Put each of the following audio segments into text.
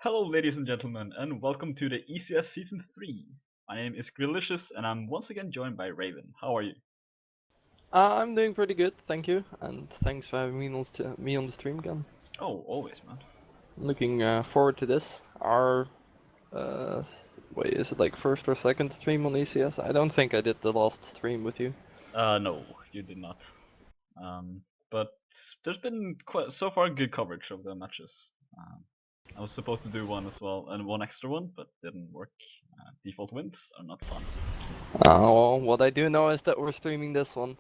Hello, ladies and gentlemen, and welcome to the ECS Season 3. My name is Greedalicious, and I'm once again joined by Raven. How are you? I'm doing pretty good, thank you, and thanks for having me on the stream again. Oh, always, man. Looking forward to this. Our uh, wait, is it like first or second stream on ECS? I don't think I did the last stream with you. No, you did not. Um, but there's been quite, so far good coverage of the matches. I was supposed to do one as well, and one extra one, but didn't work. Default wins are not fun. Well, what I do know is that we're streaming this one.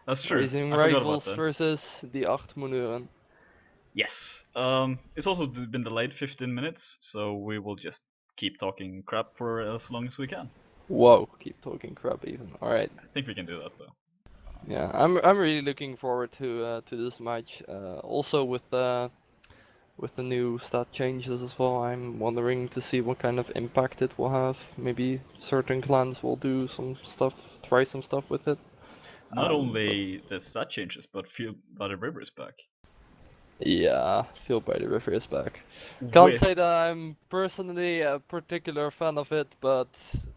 That's true. Rising I forgot about Rivals that. versus the Acht Monuren. Yes. It's also been delayed 15 minutes, so we will just keep talking crap for as long as we can. Whoa, keep talking crap even. Alright. I think we can do that though. Yeah, I'm really looking forward to this match. Also with the new stat changes as well, I'm wondering to see what kind of impact it will have. Maybe certain clans will do some stuff, try some stuff with it. Not But only the stat changes, but Feel by the River is back. yeah, Feel by the River is back. Can't say With that I'm personally a particular fan of it, but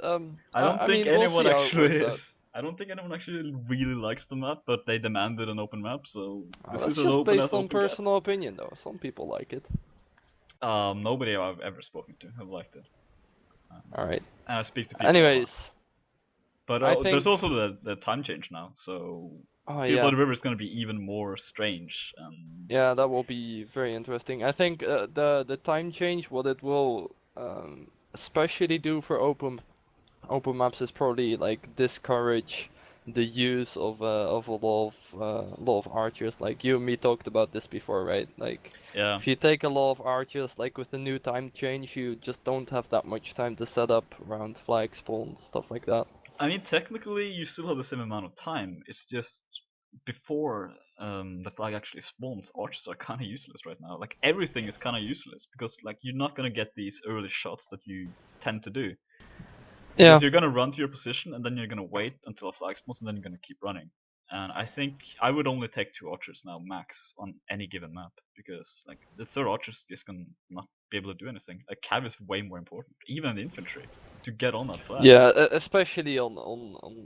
I don't I think mean, we'll see anyone how it actually works out. is. I don't think anyone actually really likes the map, but they demanded an open map, so this is That's as just open as based on open gets. personal opinion, though. Some people like it. Nobody I've ever spoken to have liked it. All right. And I speak to people online. Anyways, But I there's think. also the time change now, so Oh Feel by yeah. the River is going to be even more strange. Yeah, that will be very interesting. I think the time change, what it will especially do for open maps is probably like discourage the use of a lot of archers. Like you and me talked about this before, right? Like Yeah, if you take a lot of archers, like with the new time change, you just don't have that much time to set up around flag spawns, stuff like that. I mean, technically, you still have the same amount of time. It's just before the flag actually spawns, archers are kind of useless right now. Like everything is kind of useless because like you're not gonna get these early shots that you tend to do because Yeah. you're gonna run to your position and then you're gonna wait until a flag spawns and then you're gonna keep running. And I think I would only take two archers now max on any given map because like the third archer's just gonna not be able to do anything. A cav is way more important, even the infantry, to get on that flag. Yeah, especially on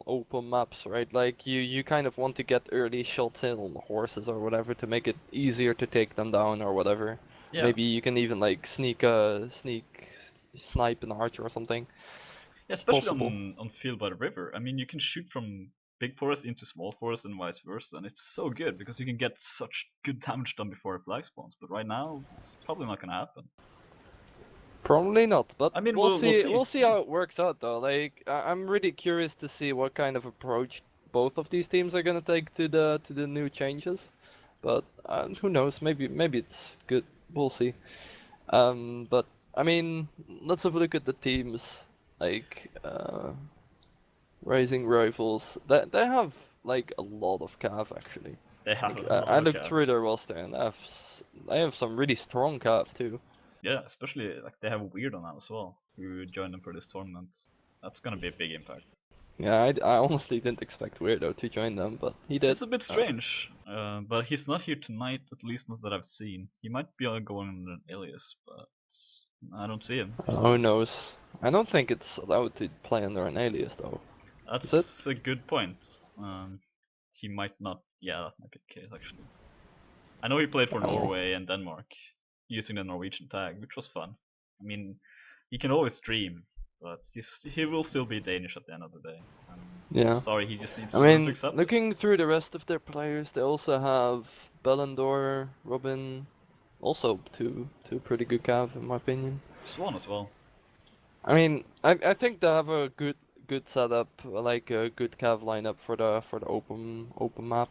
open maps, right? Like you kind of want to get early shots in on the horses or whatever to make it easier to take them down or whatever. Yeah. Maybe you can even like snipe an archer or something. Yeah, It's especially possible. on Field by the River. I mean, you can shoot from big forest into small forest and vice versa, and it's so good because you can get such good damage done before a flag spawns. But right now, it's probably not gonna happen. Probably not, but I mean, we'll we'll see. see. We'll see how it works out though. Like I'm really curious to see what kind of approach both of these teams are gonna take to the new changes. But who knows? Maybe it's good. We'll see. But I mean, let's have a look at the teams. Like Rising Rivals. They have like a lot of cav actually. They have Like a lot I of looked cav. through their roster and they have some really strong cav too. Yeah, especially like they have Weird on that as well, who joined them for this tournament. That's gonna be a big impact. Yeah, I honestly didn't expect Weirdo to join them, but he did. It's a bit strange, but he's not here tonight, at least not that I've seen. He might be going under an alias, but I don't see him, Who so knows? I don't think it's allowed to play under an alias though. Is it? that's a good point. He might not. Yeah, that might be the case actually. I know he played for Oh, Norway and Denmark using the Norwegian tag, which was fun. I mean, he can always stream, but he will still be Danish at the end of the day. And yeah. sorry, he just needs I to learn to mean, accept it. looking through the rest of their players, they also have Bellendor, Robin, also two pretty good cav in my opinion. Swan as well. I mean, I think they have a good setup, like a good cav lineup for the open map.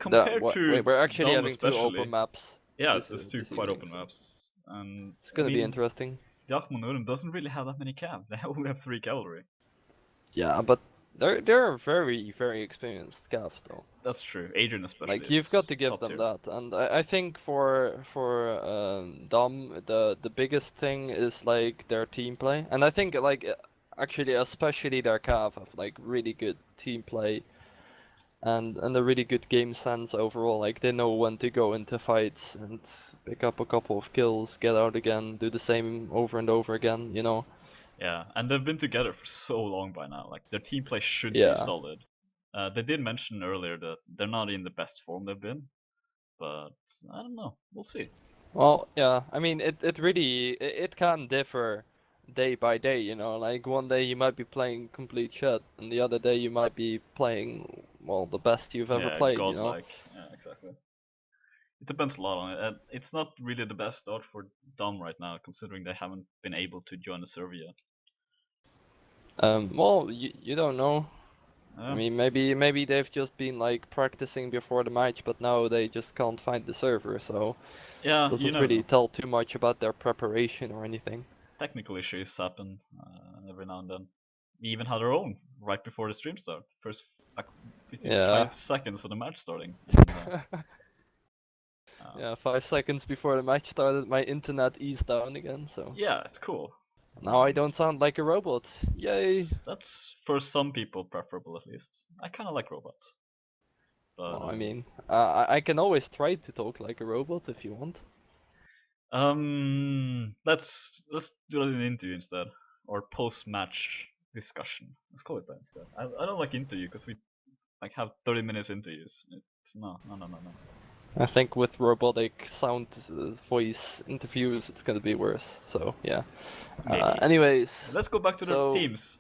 Compared to We're actually Dom having two open especially, maps yeah, there's two this quite evening, open so maps. And it's I gonna be mean, interesting. the Achmanurem doesn't really have that many cav. They only have 3 cavalry. Yeah, but they're very experienced cavs though. That's true. Adrian especially Like you've got is to give top them tier. that, and I think for Dom the biggest thing is like their team play, and I think like actually especially their cav have like really good team play and a really good game sense overall. Like they know when to go into fights and pick up a couple of kills, get out again, do the same over and over again, you know? Yeah, and they've been together for so long by now. Like their team play should be Yeah. solid. They did mention earlier that they're not in the best form they've been, but I don't know. We'll see. Well, yeah, I mean, it really, it can differ day by day, you know? Like, one day you might be playing complete shit, and the other day you might be playing, well, the best you've ever Yeah, played, you know? godlike. Yeah, exactly. It depends a lot on it. And it's not really the best start for Dom right now, considering they haven't been able to join the server yet. Well, you don't know. I Yeah, mean, maybe they've just been like practicing before the match, but now they just can't find the server, so yeah, you doesn't never really know. tell too much about their preparation or anything. Technical issues happen every now and then. We even had our own right before the stream start. First, like, between Yeah. 5 seconds for the match starting, and Yeah, 5 seconds before the match started, my internet eased down again, so yeah, it's cool. now I don't sound like a robot. Yay! That's for some people preferable at least. I kind of like robots, but Well, I mean, I can always try to talk like a robot if you want. let's do an interview instead, or post-match discussion. Let's call it that instead. I don't like interview because we like have 30 minutes interviews. It's no. I think with robotic sound voice interviews, it's gonna be worse. So yeah. Maybe. Anyways, Let's go back to the so teams.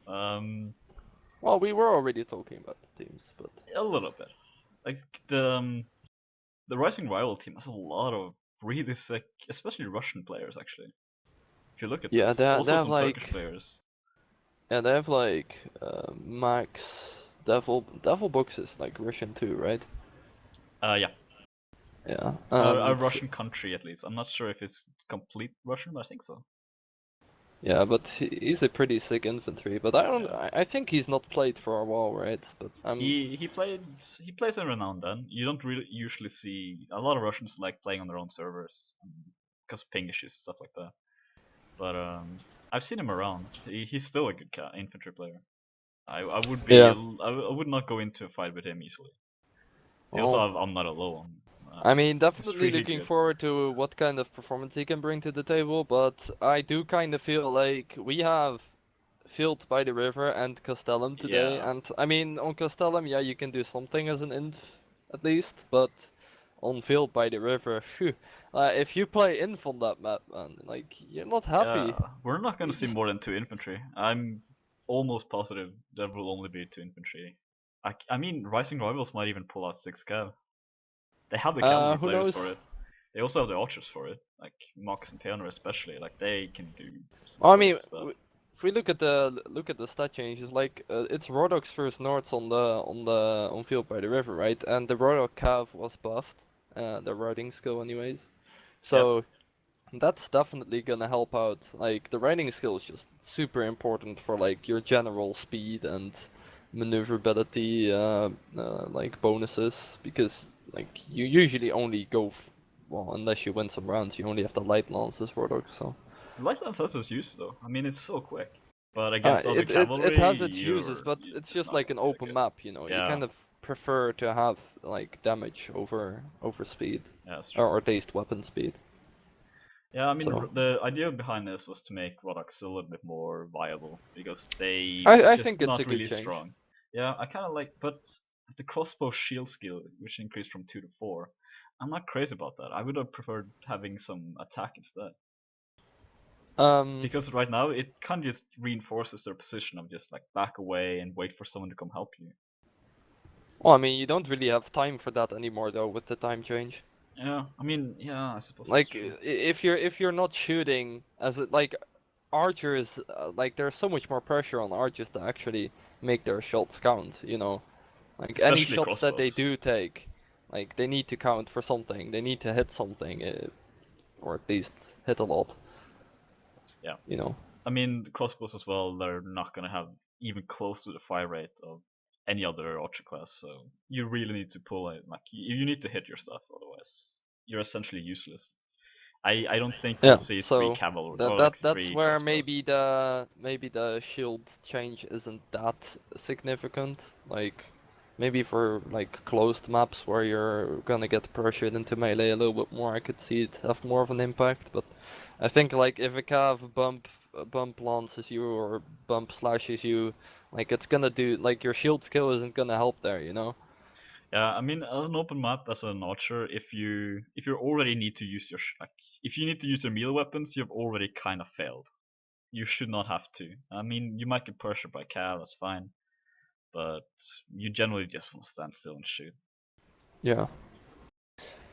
well, we were already talking about the teams, but A little bit. Like the Rising Rival team has a lot of really sick, especially Russian players actually. If you look at yeah, this, they also have some Turkish like players. Max Devil Books is like Russian too, right? Yeah, Yeah, a and Russian country at least. I'm not sure if it's complete Russian, but I think so. yeah, but he's a pretty sick infantry. But I don't. Yeah. I think he's not played for a while, right? But He plays every now and then. You don't really usually see a lot of Russians like playing on their own servers because of ping issues and stuff like that. But I've seen him around. He's still a good infantry player. I would be yeah. I would not go into a fight with him easily. He also Well, have I'm not alone. I mean, He's definitely really looking good. forward to what kind of performance he can bring to the table. But I do kind of feel like we have Field by the River and Castellum today, Yeah, and I mean on Castellum, yeah, you can do something as an inf at least, but on Field by the River, phew, if you play inf on that map, man, like you're not yeah. happy. We're not gonna You see just more than 2 infantry. I'm almost positive there will only be 2 infantry. I mean, Rising Rivals might even pull out 6 cav. They have the cavalry who players knows? for it. They also have the archers for it, like Mox and Feanor especially. Like they can do some Well, I mean, crazy stuff. if we look at the stat changes, like it's Rodok's first Nords on Field by the River, right? And the Rodok Cav was buffed, the riding skill anyways. Yep. So that's definitely gonna help out. Like the riding skill is just super important for like your general speed and maneuverability, like bonuses, because like you usually only go, well, unless you win some rounds, you only have the light lances Rodok, so. The light lance has its use though. I mean, it's so quick. But against other It cavalry, has its uses, but you're it's just just not like gonna an be that open good. map, you know. You Yeah, kind of prefer to have like damage over speed, yeah, that's or, true. or at least weapon speed. Yeah, I mean, So the idea behind this was to make Rodox a little bit more viable because they I just think it's a not good really change. strong. Yeah, I kind of like, but the crossbow shield skill, which increased from 2 to 4, I'm not crazy about that. I would have preferred having some attack instead. Um, Because right now it kind of just reinforces their position of just like back away and wait for someone to come help you. well, I mean, you don't really have time for that anymore though with the time change. Yeah, I mean, yeah, I suppose that's Like true. if you're not shooting as like archers, like there's so much more pressure on archers to actually make their shots count, you know. Like any Especially shots that they crossbows. do take, like they need to count for something. They need to hit something, or at least hit a lot, Yeah. you know. I mean, the crossbows as well, they're not going to have even close to the fire rate of any other archer class, so you really need to pull it. Like, you need to hit your stuff, otherwise, you're essentially useless. I don't think we'll Yeah, see three so cavalry that or that like that's three where crossbows. maybe the shield change isn't that significant. Like Maybe for like closed maps where you're gonna get pressured into melee a little bit more, I could see it have more of an impact. But I think like if a cav bump launches you or bump slashes you, like it's gonna do like your shield skill isn't gonna help there, you know? Yeah, I mean, an open map as an archer, if you already need to use your like, if you need to use your melee weapons, you've already kind of failed. You should not have to. I mean, you might get pressured by Cal, that's fine, but you generally just want to stand still and shoot. Yeah.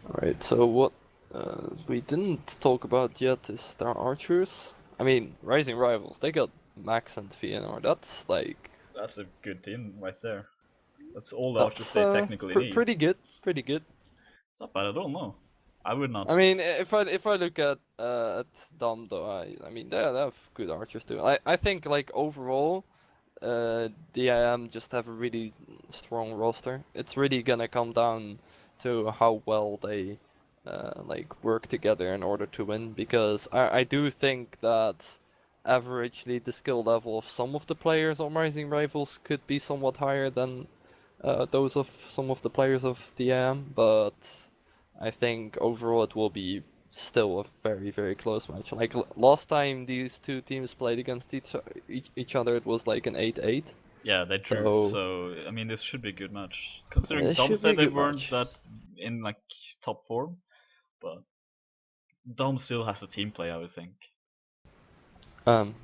Alright, so what we didn't talk about yet is their archers. I mean, Rising Rivals, they got Max and VNR. That's like That's a good team right there. That's all the archers that's they technically need. pretty good, pretty good. It's not bad at all, no. I would not. I mean, if I look at Dom though, I mean they have good archers too. I think like overall, DIM just have a really strong roster. It's really gonna come down to how well they like work together in order to win. Because I do think that averagely the skill level of some of the players on Rising Rivals could be somewhat higher than those of some of the players of DIM, but I think overall it will be still a very, very close match. Like last time these two teams played against each other, it was like an 8-8. Yeah, they drew. So So I mean, this should be a good match. Considering it Dom should be a said they good weren't match. that in like top form, but Dom still has a team play, I would think.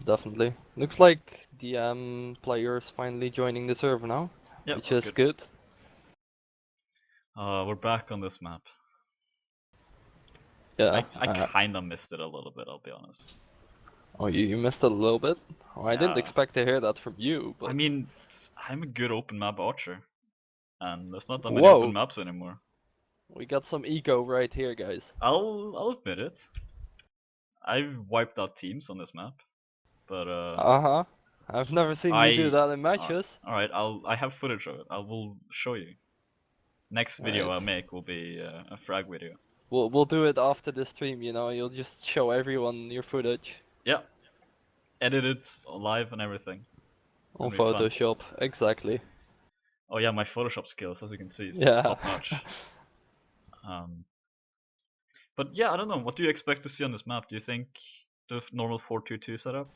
Definitely. Looks like DM players finally joining the server now, Yeah, which that's is good. good. We're back on this map. Yeah. I kinda missed it a little bit, I'll be honest. Oh, you missed it a little bit. Oh, I didn't Yeah, expect to hear that from you, I but mean, I'm a good open map archer, and there's not that many open whoa, maps anymore. we got some ego right here, guys. I'll admit it. I've wiped out teams on this map, but Uh-huh. I've never seen you do I that in matches. all right. I have footage of it. I will show you. Next video Alright. I make will be a frag video. We'll do it after the stream, you know. You'll just show everyone your footage Yeah, edited live and everything. It's on gonna be fun. Photoshop. Exactly. Oh yeah, my Photoshop skills, as you can see, is Yeah. top notch. Um, but yeah, I don't know. What do you expect to see on this map? Do you think the normal 4-2-2 setup?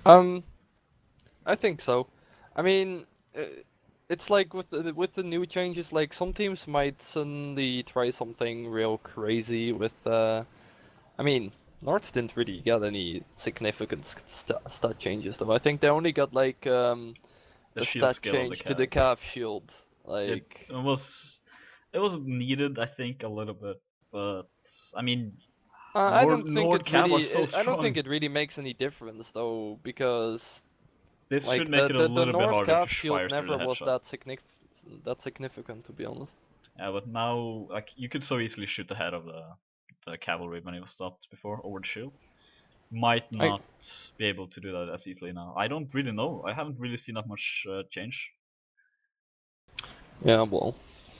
um, I think so. I mean, uh, it's like with the new changes, like some teams might suddenly try something real crazy with I mean, North didn't really get any significant stat changes though. I think they only got like The a shield stat skill of the change to the cab. calf shield. It Like it was needed, I think, a little bit, but I mean, I don't think Nord it cab are really. so I don't think strong. it really makes any difference though, because This should like make it a the little bit Nord harder to calf shield fire through the never was headshot. that significant to be honest. Yeah, but now, like, you could so easily shoot ahead of the cavalry when it was stopped before over the shield. Might I not be able to do that as easily now. I don't really know. I haven't really seen that much change. Yeah, well,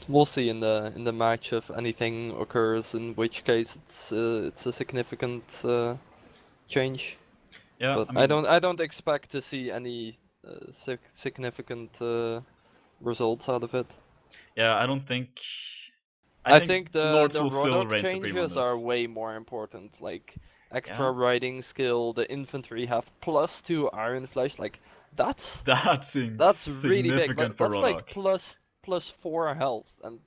we'll see in the match if anything occurs. In which case, it's a significant change. Yeah, But I mean, I don't expect to see any significant results out of it. yeah, I don't think. I I think think Nords the will still Rodok reign supreme on changes are this. way more important. Like extra Yeah, riding skill, the infantry have +2 Iron Flesh. Like that's that's that's really big. significant Like for that's like Rodok. +4 health, and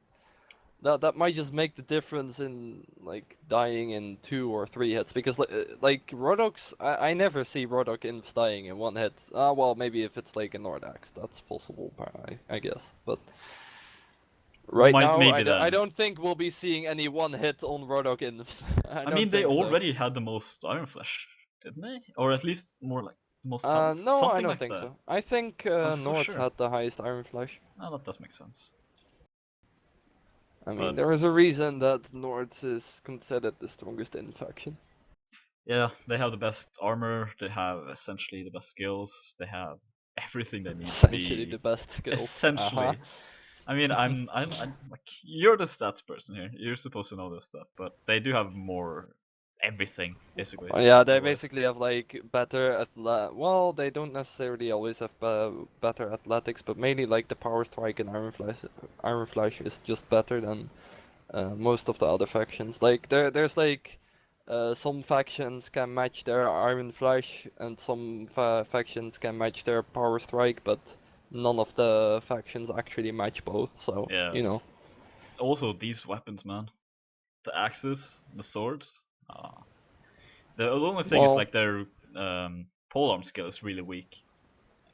that might just make the difference in like dying in 2 or 3 hits. Because like Rodok's, I never see Rodok imps dying in 1 hit. Well, maybe if it's like a Nordax, that's possible, I guess. But right Might now, maybe I then. don't think we'll be seeing any 1 hit on Rodok imps. I I don't mean, they think so. already had the most Iron Flesh, didn't they? Or at least more like the most health, No, I something don't like think that. so. I think I'm so Nords sure. had the highest Iron Flesh. No, that does make sense. I mean, But there is a reason that Nords is considered the strongest infection. yeah, they have the best armor. They have essentially the best skills. They have everything they need to Essentially the be best skills. Uh-huh. essentially. I mean, I'm like, you're the stats person here. You're supposed to know this stuff, but they do have more everything basically. Yeah, they Otherwise, basically have like better well, they don't necessarily always have better athletics, but mainly like the power strike and Iron Flash is just better than most of the other factions. Like there's like some factions can match their Iron Flash and some factions can match their Power Strike, but none of the factions actually match both. So yeah. you know, Also, these weapons, man, the axes, the swords. The only thing is well, like their polearm skill is really weak.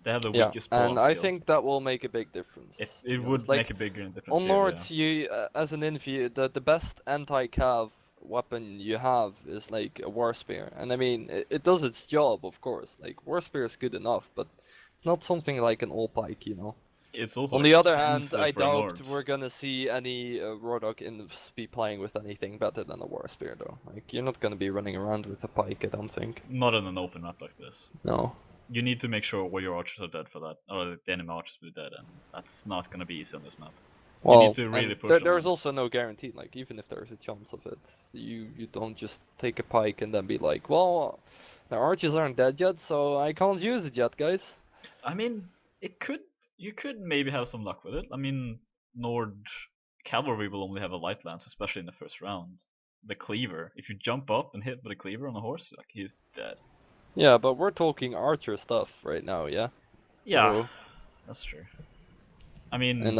They have the yeah, weakest and polearm I skill. think that will make a big difference. To It be honest, would make like a bigger difference on here, yeah. Nords, you as an infi, the best anti-cav weapon you have is like a war spear, and I mean it does its job, of course. Like war spear is good enough, but it's not something like an all pike, you know. It's also On the other hand, expensive I for doubt we're Nords. gonna see any Rodok infs be playing with anything better than a war spear, though. Like you're not gonna be running around with a pike, I don't think. Not in an open map like this. No. You need to make sure all your archers are dead for that, or the enemy archers will be dead, and that's not gonna be easy on this map. You need Well, to really and push on there's them. also no guarantee. Like even if there's a chance of it, you don't just take a pike and then be like, well, the archers aren't dead yet, so I can't use it yet, guys. I mean, it could you could maybe have some luck with it. I mean, Nord cavalry will only have a light lance, especially in the first round. The cleaver, if you jump up and hit with a cleaver on a horse, like he's dead. Yeah, but we're talking archer stuff right now, yeah. Yeah, So that's true. I mean, and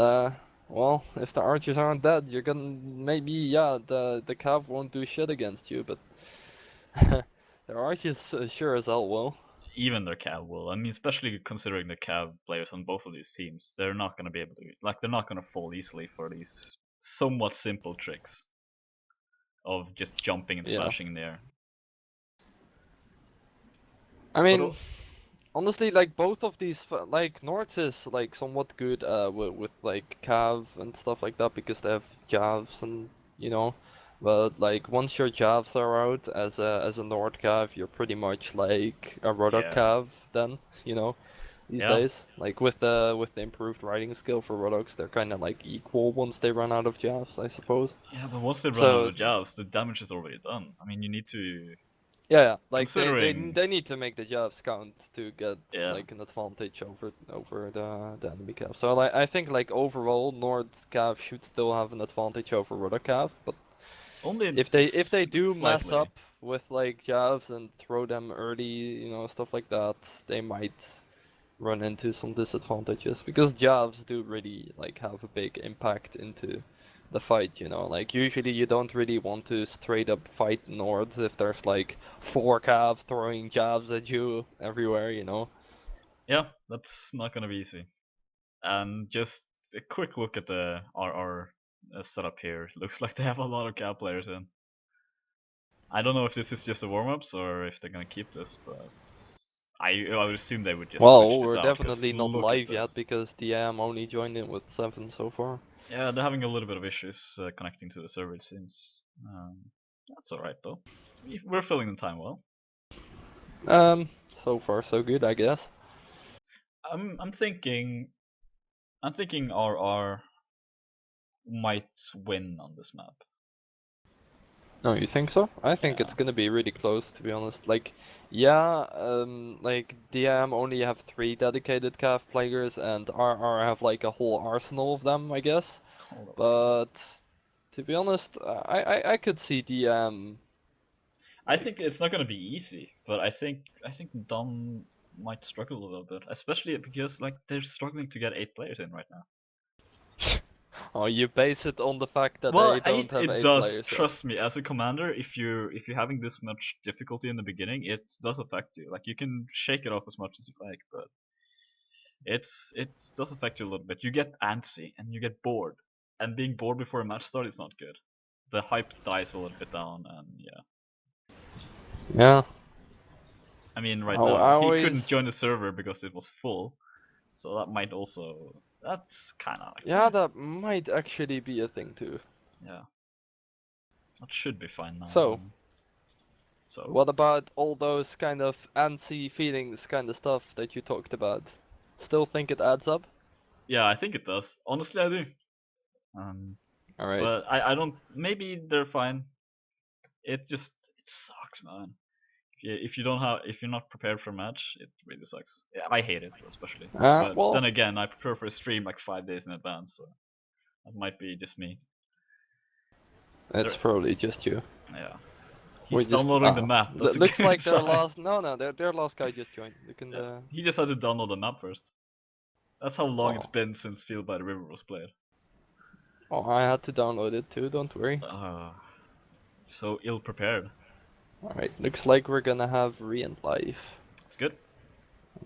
well, if the archers aren't dead, you're gonna maybe yeah the cav won't do shit against you, but the archers sure as hell will. even their cav will. I mean, especially considering the cav players on both of these teams, they're not going to be able to, like, they're not going to fall easily for these somewhat simple tricks of just jumping and Yeah. slashing in the air. I But mean, honestly, like both of these, like North is like somewhat good with like cav and stuff like that because they have javs and you know, but like once your javs are out as a Nord cav, you're pretty much like a Rodok yeah, cav then, you know, these yeah, days. Like with the improved riding skill for Rodoks, they're kind of like equal once they run out of javs, I suppose. yeah. But once they run out So of jabs, the damage is already done. I mean, you need to yeah, like considering, they need to make the jobs count to get yeah, like an advantage over the enemy cav. So like I think like overall Nord cav should still have an advantage over Rudder cav, but only if they do mess slightly. up with like jabs and throw them early, you know, stuff like that, they might run into some disadvantages because jabs do really like have a big impact into the fight, you know. Like usually you don't really want to straight up fight Nords if there's like four calves throwing jabs at you everywhere, you know. Yeah, that's not gonna be easy. And just a quick look at the RR setup here. Looks like they have a lot of cav players in. I don't know if this is just the warm-ups or if they're gonna keep this, but I would assume they would just switch Well, this we're out because definitely not look at live yet this. because DM only joined in with 7 so far. Yeah, they're having a little bit of issues connecting to the server, it seems. That's alright though. We're filling the time well. Um, so far so good, I guess. I'm thinking RR might win on this map. No, you think so? I think Yeah. it's gonna be really close, to be honest. Like, yeah, like DM only have 3 dedicated calf players, and RR have like a whole arsenal of them, I guess. Oh, that was good. But to be honest, I could see DM I think like. it's not gonna be easy, but I think Dom might struggle a little bit, especially because like they're struggling to get 8 players in right now. Oh, you base it on the fact that Well, they don't have it 8 does. players yet. Trust me, as a commander, if you're having this much difficulty in the beginning, it does affect you. Like you can shake it off as much as you like, but it does affect you a little bit. You get antsy and you get bored, and being bored before a match start is not good. The hype dies a little bit down, and yeah. Yeah. I mean, right I now he couldn't always. join the server because it was full, so that might also that's kind of like Yeah, that might actually be a thing too. yeah, that should be fine now. So, So what about all those kind of antsy feelings kind of stuff that you talked about? Still think it adds up? yeah, I think it does. Honestly, I do. Um, Alright. but I don't. Maybe they're fine. It just sucks, man. If you don't have, if you're not prepared for a match, it really sucks. Yeah, I hate it especially. But Well, then again, I prepare for a stream like 5 days in advance, so that might be just me. it's probably just you. Yeah, We're he's just downloading the map. That's a looks good like their sign. last their last guy just joined. Look in Yeah. the He just had to download the map first. That's how long it's oh. been since Field by the River was played. Oh, I had to download it too, don't worry. So ill prepared. Alright, looks like we're gonna have Re-End Life. It's good.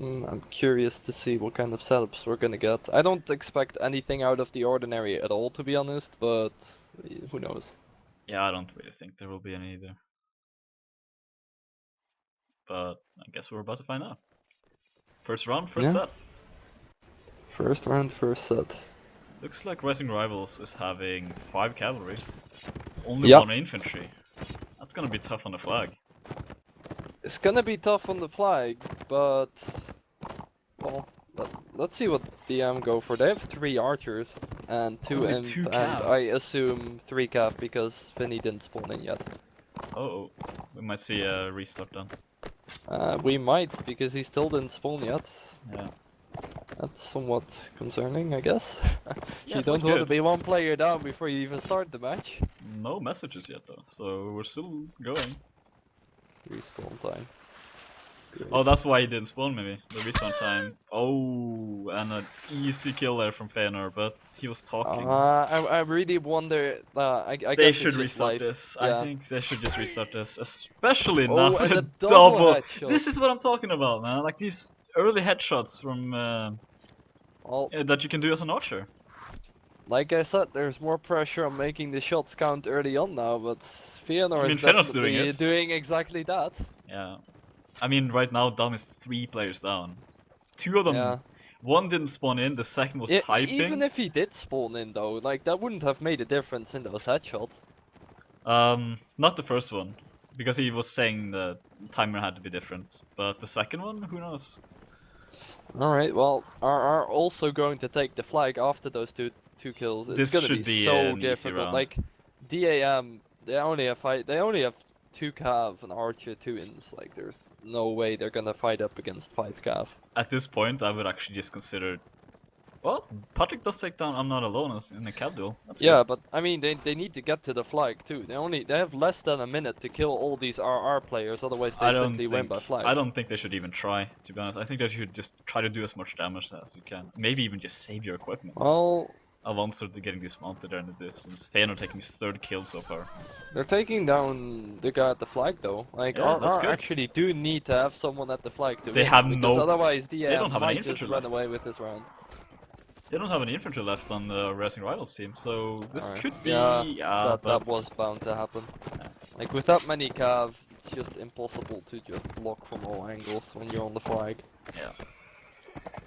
I'm curious to see what kind of setups we're gonna get. I don't expect anything out of the ordinary at all, to be honest, but who knows. Yeah, I don't really think there will be any either. But I guess we're about to find out. First round, first set. First round, first set. Looks like Rising Rivals is having 5 cavalry. Only 1 infantry. That's gonna be tough on the flag. It's gonna be tough on the flag, but well, let's see what DM go for. They have 3 archers and 2 Only imp, 2 and cav. I assume 3 cav because Finny didn't spawn in yet. Oh, we might see a restart then. We might, because he still didn't spawn yet. Yeah. That's somewhat concerning, I guess. Yeah, You don't want to be 1 player down before you even start the match. No messages yet though, so we're still going. Respawn time. Great. Oh, that's why he didn't spawn maybe. The respawn time. Oh, and an easy kill there from Feanor, but he was talking. I really wonder. I They guess should it's just restart life. this. Yeah. I think they should just restart this, especially Oh, now and for a the double double. headshot. This is what I'm talking about, man. Like these early headshots from Well, that you can do as an archer. like I said, there's more pressure on making the shots count early on now, but Feanor I mean, is Feanor's definitely doing doing it. exactly that. Yeah. I mean, right now, Dom is 3 players down. 2 of them, Yeah. one didn't spawn in, the second was Yeah, typing. even if he did spawn in though, like that wouldn't have made a difference in those headshots. Not the first one, because he was saying the timer had to be different. But the second one, who knows? Alright, well, are also going to take the flag after those two kills. It's This gonna should be be so an easy difficult. round. Like DAM, they only have 2 cav, an archer, 2 ins. Like there's no way they're gonna fight up against 5 cav. At this point, I would actually just consider. Well, Patrick does take down I'm Not Alone in a cab duel. That's Yeah, good. but I mean they need to get to the flag too. They have less than a minute to kill all these RR players, otherwise they simply win by flag. I don't think they should even try, to be honest. I think they should just try to do as much damage as you can. Maybe even just save your equipment. Well, Alonso getting dismounted there in the distance. Feanor taking his 3rd kill so far. they're taking down the guy at the flag though. Like Yeah, that's RR good. actually do need to have someone at the flag to They win, have because no- otherwise they DAM don't have any might just infantry run left. away with this round. They don't have any infantry left on the Rising Rivals team, so this Alright. could be. Yeah, but that was bound to happen. Yeah. Like with that many cav, it's just impossible to just block from all angles when you're on the flag. Yeah.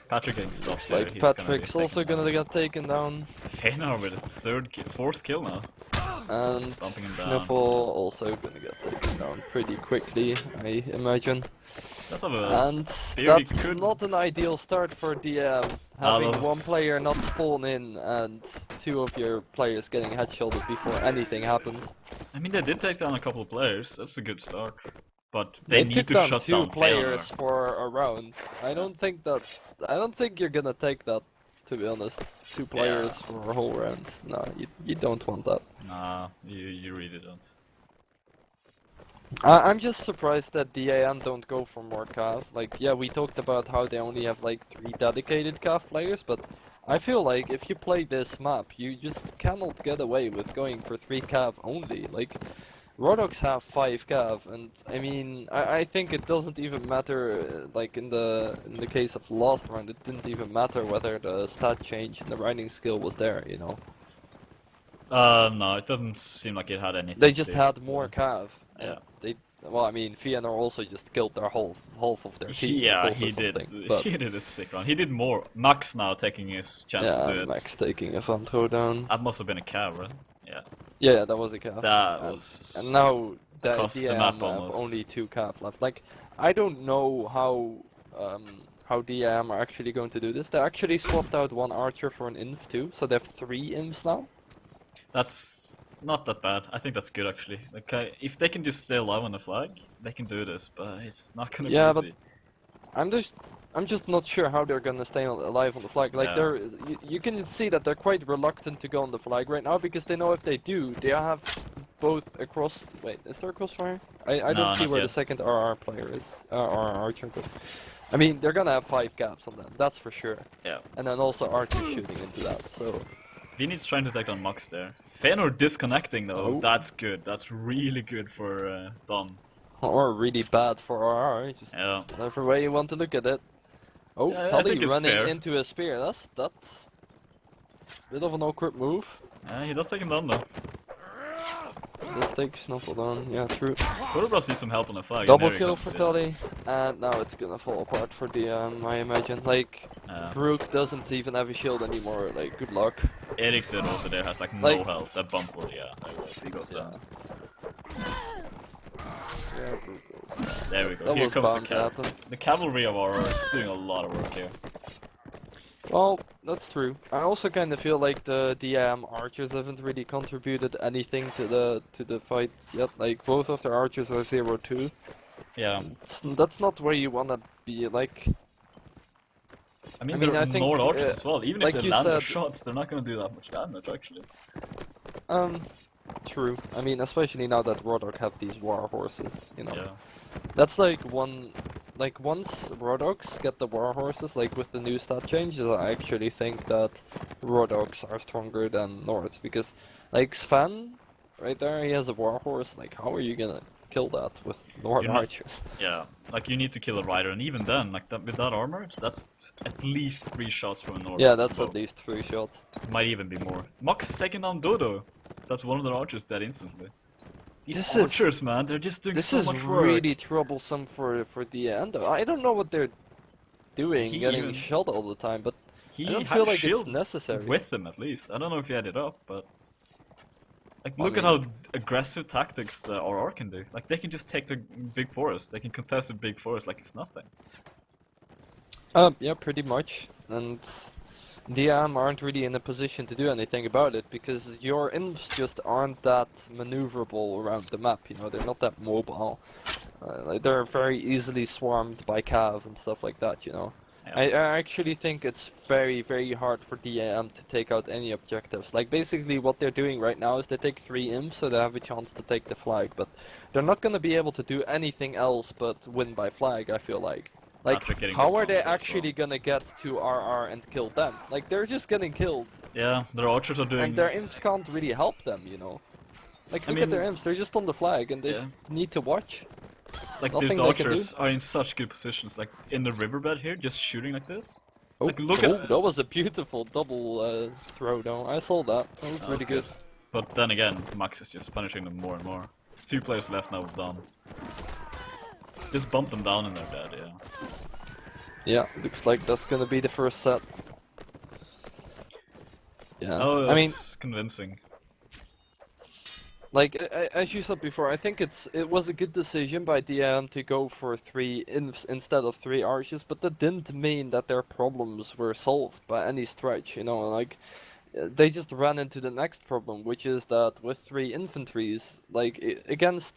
Patrick getting stopped there. Like He's Patrick's gonna be also taken gonna down. get taken down, Feanor with his 4th kill now. and Bumping him down. Sniffle also gonna get taken down pretty quickly, I imagine. That's of a And spear he that's could. not an ideal start for DM. Having that's- 1 player not spawn in and 2 of your players getting headshotted before anything happens. I mean, they did take down a couple of players. That's a good start. But they need took to down shut 2 down players Feanor. for a round. I don't think you're gonna take that, to be honest. 2 players for a whole round. No, you don't want that. Nah, you really don't. I'm just surprised that DAN don't go for more cav. Like, yeah, we talked about how they only have like 3 dedicated cav players, but I feel like if you play this map, you just cannot get away with going for 3 cav only. Like, Rodox have 5 cav, and I mean, I think it doesn't even matter. Like in the case of the last round, it didn't even matter whether the stat change and the riding skill was there. You know, No, it doesn't seem like it had anything. they to just do had with more it. cav. Yeah. Well, I mean, Feanor also just killed their half of their team. Yeah, That's also he did. something, but He did a sick run. He did more. Max now taking his chance to do yeah, it. Max taking a fun throw down. That must have been a cav, right? Yeah. Yeah, that was a cav. That and, was. And now the across the DM map have almost. only 2 cav left. Like, I don't know how DM are actually going to do this. They actually swapped out 1 archer for an inf too, so they have 3 infs now. That's not that bad. I think that's good actually. Like, if they can just stay alive on the flag, they can do this, but it's not gonna be Yeah, but easy. I'm just I'm just not sure how they're gonna stay alive on the flag. Like Yeah. you can see that they're quite reluctant to go on the flag right now because they know if they do, they have both across. Wait, is there a crossfire? I don't No, see not where the yet. second RR player is, RR archer. But I mean, they're gonna have 5 gaps on them, that's for sure. Yeah. And then also archer shooting into that. So Vinny's trying to take on Mux there. Fëanor disconnecting though. oh, That's good. That's really good for Dom. or really bad for RR. Just Yeah. whatever way you want to look at it. Oh, Yeah, I Tully think it's running fair. into a spear. That's a bit of an awkward move. He does take him down though. This takes Snuffle down, yeah, true. Quarterbras needs some help on the flag. Double There he kill comes, for yeah. Tully, and now it's gonna fall apart for DM, I imagine. Like, Brook doesn't even have a shield anymore, like, good luck. Erik did over there has like no Like- health. That bump will, yeah, there goes. He goes down. Yeah, Brook goes. There we go. That Here was comes the bound to cav. happen. The cavalry of Aurora is doing a lot of work here. Well, that's true. I also kind of feel like the DM archers haven't really contributed anything to the fight yet. Like, both of their archers are 0-2. Yeah. That's not where you wanna be, like... I mean, I mean, they're I think, Nord archers as well. Even like if they you land their said- shots, they're not gonna do that much damage actually. True. I mean, especially now that Rodok have these war horses, you know. Yeah. That's like once Rodoks get the war horses, like with the new stat changes, I actually think that Rodoks are stronger than Nords, because, like, Sven, right there, he has a war horse, like, how are you gonna kill that with Nord You're not- archers? Yeah. Like you need to kill a rider, and even then, like that with that armor, that's at least 3 shots from a Nord. Yeah, that's bow. at least 3 shots. Might even be more. Mox taking down Dodo. That's one of their archers dead instantly. These This is- archers, man, they're just doing This so is much work. really troublesome for the end. I don't know what they're doing, He getting even- shot all the time, but He I don't had feel a like it's shield necessary. with him at least. I don't know if he had it up, but like I look at mean- how aggressive tactics the RR can do. Like they can just take the big forest. They can contest the big forest like it's nothing. Yeah, pretty much. And DM aren't really in a position to do anything about it because your imps just aren't that maneuverable around the map, you know, they're not that mobile. Like, they're very easily swarmed by cav and stuff like that, you know. Yeah. I actually think it's very, very hard for DM to take out any objectives. Like, basically what they're doing right now is they take 3 imps so they have a chance to take the flag, but they're not gonna be able to do anything else but win by flag, I feel like. Like, After getting how are discounted they as well. actually gonna get to RR and kill them? Like, they're just getting killed, Yeah, their archers are doing. and their imps can't really help them, you know? Like, I look at their mean- imps, they're just on the flag, and they Yeah. need to watch. Like nothing these they can archers are in such good positions. Like in the riverbed here, just shooting like this. Oh, Like, look oh, at- that was a beautiful double throw, though. I saw that. That was That really was good. But then again, Max is just punishing them more and more. 2 players left now with Dom. Just bump them down and they're dead, yeah. Yeah, looks like that's gonna be the first set. Yeah, Oh, I mean, that's convincing. like as you said before, I think it was a good decision by DM to go for 3 infs instead of 3 archers, but that didn't mean that their problems were solved by any stretch. You know, like they just ran into the next problem, which is that with 3 infantries, like against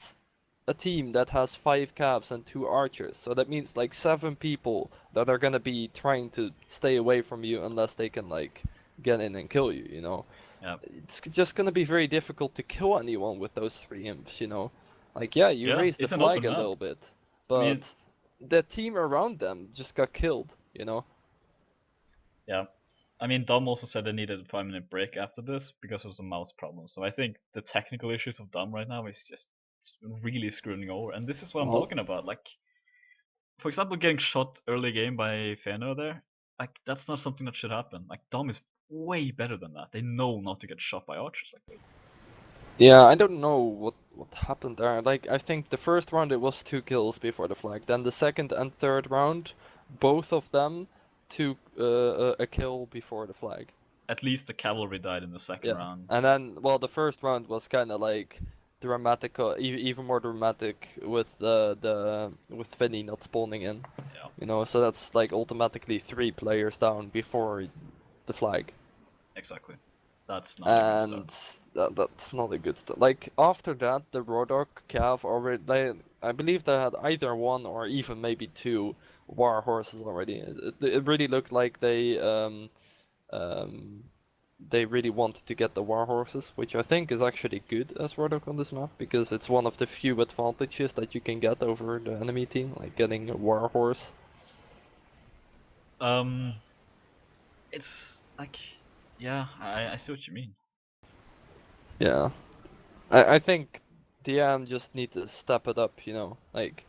a team that has 5 cavs and 2 archers, so that means like 7 people that are gonna be trying to stay away from you unless they can like get in and kill you. You know. Yeah. It's just gonna be very difficult to kill anyone with those 3 imps, you know? Like, yeah, you Yeah, raised the it's an flag open a map. little bit, but mean- the team around them just got killed, you know? Yeah. I mean, Dom also said they needed a 5-minute break after this because of some mouse problems. So I think the technical issues of Dom right now is just really screwing over. And this is what I'm Well- talking about. Like, for example, getting shot early game by Fëanor there. Like, that's not something that should happen. Like, Dom is way better than that. They know not to get shot by archers like this. Yeah, I don't know what happened there. Like, I think the first round it was 2 kills before the flag. Then the second and third round, both of them took a kill before the flag. At least the cavalry died in the second Yeah, round. and then, well, the first round was kind of like dramatic, even more dramatic with with Finny not spawning in. Yeah. You know, so that's like automatically 3 players down before the flag. Exactly. That's not a good and start. that's not a good start. Like after that, the Rodok Cav already, I believe they had either one or even maybe two war horses already. It really looked like um, they really wanted to get the war horses, which I think is actually good as Rodok on this map because it's one of the few advantages that you can get over the enemy team, like getting a war horse. Um, it's like, yeah, I see what you mean. Yeah. I think DM just need to step it up, you know. Like,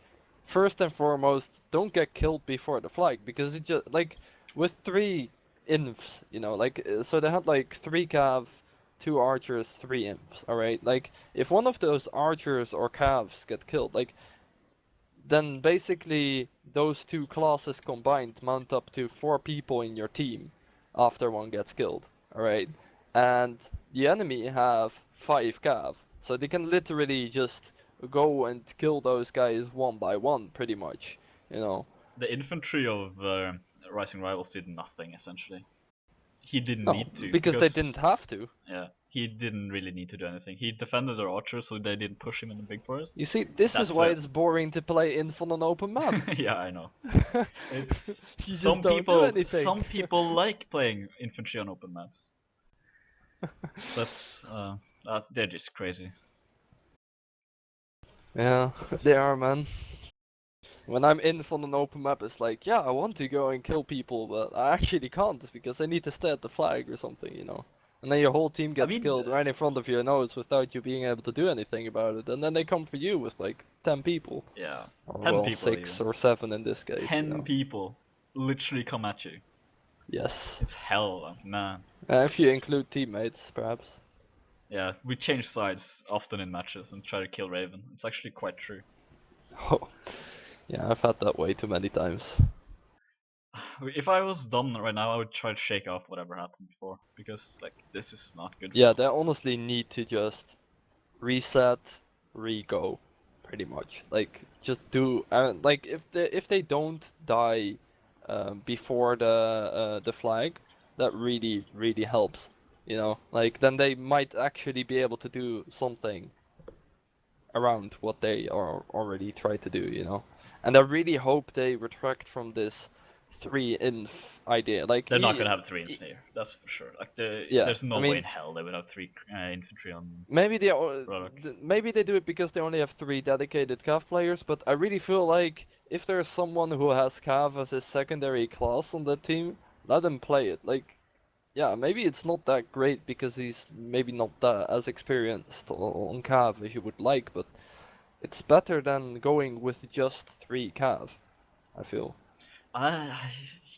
first and foremost, don't get killed before the flag because it just like with three infs, you know, like so they had like three cav, two archers, three imps. All right, like if one of those archers or calves get killed, like then basically those two classes combined mount up to four people in your team after one gets killed. Alright? And the enemy have five cav. So they can literally just go and kill those guys one by one, pretty much. You know? The infantry of Rising Rivals did nothing essentially. He didn't No, need to because they because didn't have to. yeah, he didn't really need to do anything. He defended their archers, so they didn't push him in the big forest. You see, this is That's why it. it's boring to play Inf on an open map. Yeah, I know. It's You just don't do anything. some people like playing infantry on open maps, but they're just crazy. Yeah, they are, man. When I'm in on an open map, it's like, yeah, I want to go and kill people, but I actually can't because I need to stay at the flag or something, you know. And then your whole team I gets mean, killed right in front of your nose without you being able to do anything about it. And then they come for you with like 10 people. yeah, Or 10 well, people 6 even. or 7 in this case, you 10 know. people literally come at you. Yes. It's hell, man. If you include teammates, perhaps. Yeah, we change sides often in matches and try to kill Raven. It's actually quite true. Oh, yeah, I've had that way too many times. If I was done right now, I would try to shake off whatever happened before because like this is not good for Yeah, them. they honestly need to just reset, re-go, pretty much. Like just do like if they don't die before the flag, that really helps. You know, like then they might actually be able to do something around what they are already tried to do. You know, and I really hope they retract from this three inf idea. Like They're not gonna have three in here, that's for sure. Like yeah, there's I no way mean in hell they would have three infantry on Rodok. Maybe they do it because they only have three dedicated Cav players, but I really feel like if there's someone who has Cav as his secondary class on that team, let him play it. Like, yeah, maybe it's not that great because he's maybe not that as experienced on Cav as you would like, but it's better than going with just three Cav, I feel. I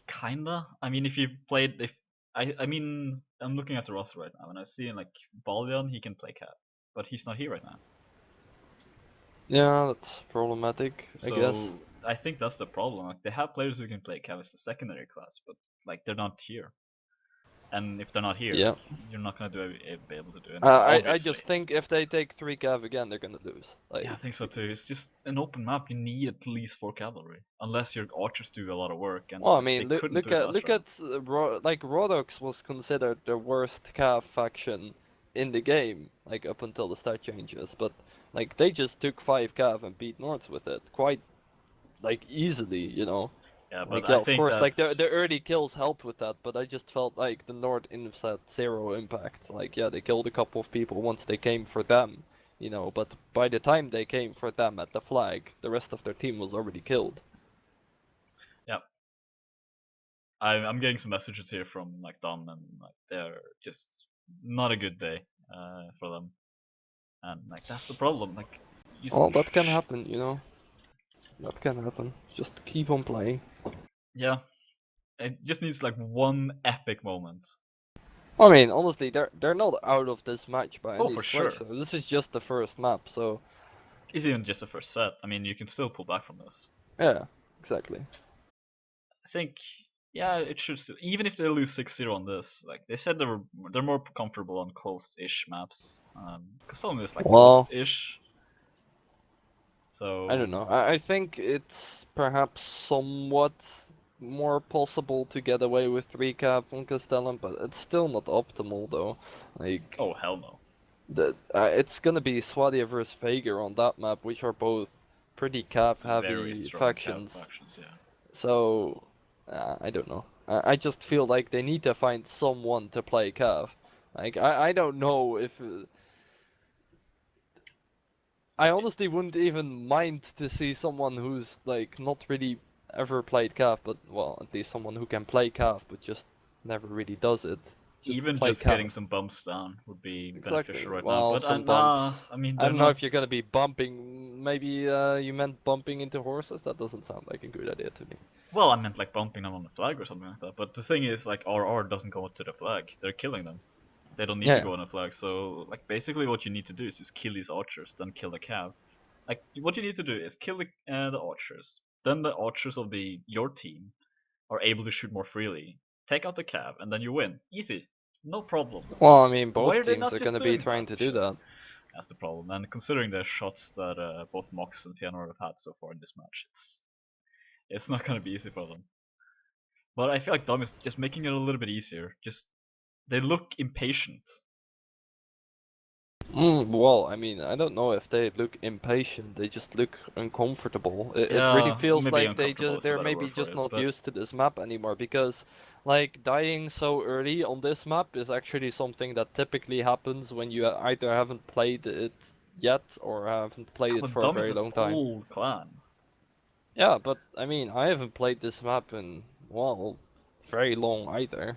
kinda. I mean, if you played, if I mean, I'm looking at the roster right now, and I see like Ballion, he can play cat, but he's not here right now. Yeah, that's problematic, I guess. So I think that's the problem. Like they have players who can play cat as a secondary class, but like they're not here. And if they're not here, Yeah. like you're not gonna be able to do Uh, anything. I Obviously. just think if they take three Cav again, they're gonna lose. Yeah, I Like, think so too. It's just an open map. You need at least 4 cavalry, unless your archers do a lot of work, and well, I like they mean, couldn't do it last look round. at like Rodox was considered the worst Cav faction in the game, like up until the stat changes. But like they just took five Cav and beat Nords with it quite like easily, you know. Yeah, but Like I yeah, of think course, like that's the early kills helped with that, but I just felt like the Nord infs had zero impact. Like yeah, they killed a couple of people once they came for them, you know. But by the time they came for them at the flag, the rest of their team was already killed. yeah. I'm getting some messages here from like Dom, and like they're just not a good day for them, and like that's the problem. Like you, Well, that can happen, you know. That can happen. Just keep on playing. yeah, it just needs like one epic moment. I mean, honestly, they're not out of this match by Oh, any for stretch. sure. So this is just the first map, so It's even just the first set. I mean, you can still pull back from this. yeah, exactly. I think, yeah, it should still. Even if they lose 6-0 on this, like they said, they're more comfortable on closed-ish maps. Because some of this like Well, closed-ish. I don't So know. I think it's perhaps somewhat. more possible to get away with 3 cav on Castellan, but it's still not optimal though. Like, Oh hell no. it's gonna be Swadia versus Vaegir on that map, which are both pretty cav Very heavy strong cav factions. factions, yeah. So, I don't know. I just feel like they need to find someone to play cav. Like, I don't know if. I honestly wouldn't even mind to see someone who's like not really ever played cav, but well, at least someone who can play cav but just never really does it. Just Even play just cav. getting some bumps down would be Exactly. beneficial right now. Well, But some bumps. I mean, I they're don't know not. if you're gonna be bumping. Maybe you meant bumping into horses. That doesn't sound like a good idea to me. Well, I meant like bumping them on the flag or something like that. But the thing is, like RR doesn't go to the flag. They're killing them. They don't need to Yeah. go on a flag. So like basically, what you need to do is just kill these archers, then kill the cav. Like what you need to do is kill the archers. Then the archers of your team are able to shoot more freely. Take out the cav, and then you win. Easy, no problem. Well, I mean, Why both are they teams not are just gonna be doing trying that? to do that. That's the problem. And considering the shots that both Mox and Fëanor have had so far in this match, it's not gonna be easy for them. But I feel like Dom is just making it a little bit easier. Just they look impatient. Well, I mean, I don't know if they look impatient. They just look uncomfortable. It really Yeah, feels maybe like uncomfortable is a they're better maybe word for just it. not But used to this map anymore because, like, dying so early on this map is actually something that typically happens when you either haven't played it yet or haven't played it for a Dom is very an long time. old clan. Yeah, but I mean, I haven't played this map in, well, very long either.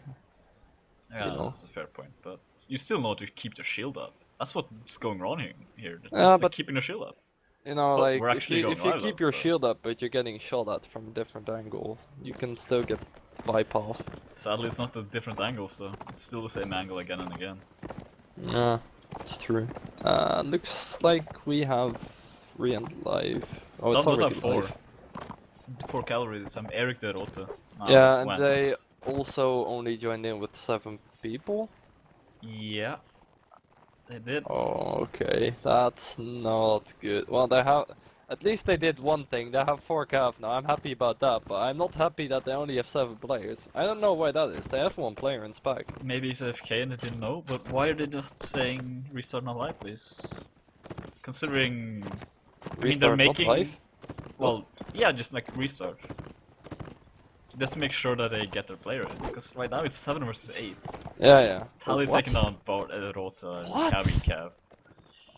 You Yeah, know. that's a fair point. But you still know to keep the shield up. That's what's going wrong here. Yeah, Just like but keeping the shield up. you know, But like we're actually going if you live though, keep your so shield up, but you're getting shot at from a different angle, you can still get bypassed. sadly it's not the different angles though. It's still the same angle again and again. Yeah, it's true. Looks like we have re-end live. Oh, it's Dom does have already live. 4 calories. I'm Eric de Rote. Now Yeah, and went. they also only joined in with 7 people. Yeah, they did. Oh, okay, that's not good. Well, they have. At least they did one thing. They have 4 cav now. I'm happy about that, but I'm not happy that they only have 7 players. I don't know why that is. They have 1 player in spec. Maybe he's AFK and they didn't know, but why are they just saying restart not live, please? Considering, I mean, they're Restart not live. making, well, yeah, just like restart. Just to make sure that they get their player in, because right now it's 7 versus 8. Yeah, yeah. Tally What? taking down Rota and What? Cav.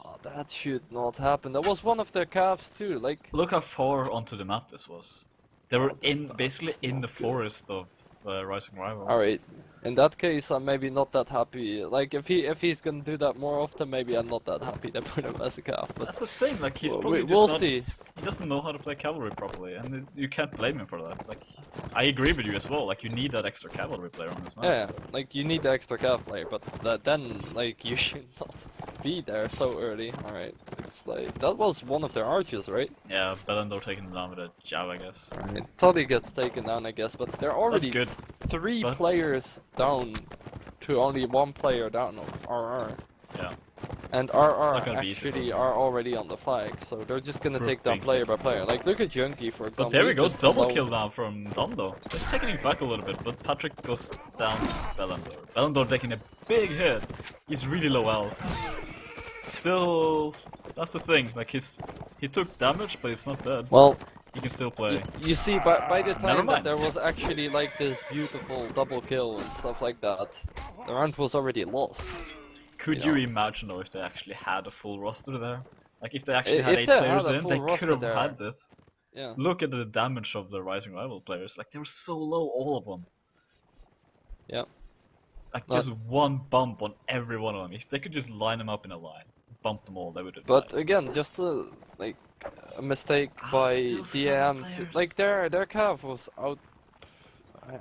Oh, that should not happen. That was one of their calves too. Like, Look how far onto the map this was. They were oh, basically that's in not the good. forest of Rising Rivals. Alright, in that case, I'm maybe not that happy. Like, if he's gonna do that more often, maybe I'm not that happy to put him as a calf. But That's the thing, like he's well, probably we'll just not. see. He doesn't know how to play cavalry properly, and you can't blame him for that. Like, I agree with you as well. Like, you need that extra cavalry player on this map. Yeah, like you need the extra calf player, but then like you should not be there so early. Alright, looks like that was one of their archers, right? Yeah, Belendor taking them down with a jab, I guess. Alright, Toddy gets taken down, I guess, but they're That's already good. 3 but- players down to only 1 player down of RR. Yeah. And It's not RR gonna be easy for actually them. are already on the flag, so they're just gonna Group take down being player by taken player. down. Like, look at Junkie, for example. But there we he's go, just double alone. kill down from Dondo. Just taking it back a little bit, but Patrick goes down to Belendor. Belendor taking a big hit. He's really low health. Still, that's the thing. Like he took damage, but he's not dead. Well, He can still play. you see, by the Never time that mind. there was actually like this beautiful double kill and stuff like that, the round was already lost. Could you you know. imagine though if they actually had a full roster there? Like if they actually had If 8 they players had a in, full they roster could have there, had this. yeah. Look at the damage of the Rising Rival players. Like they were so low, all of them. Yeah. Like But- just one bump on every one of them. If they could just line them up in a line, bump them all, they would have But died. again, just like a mistake by still some DAM. players. Like their calf was out.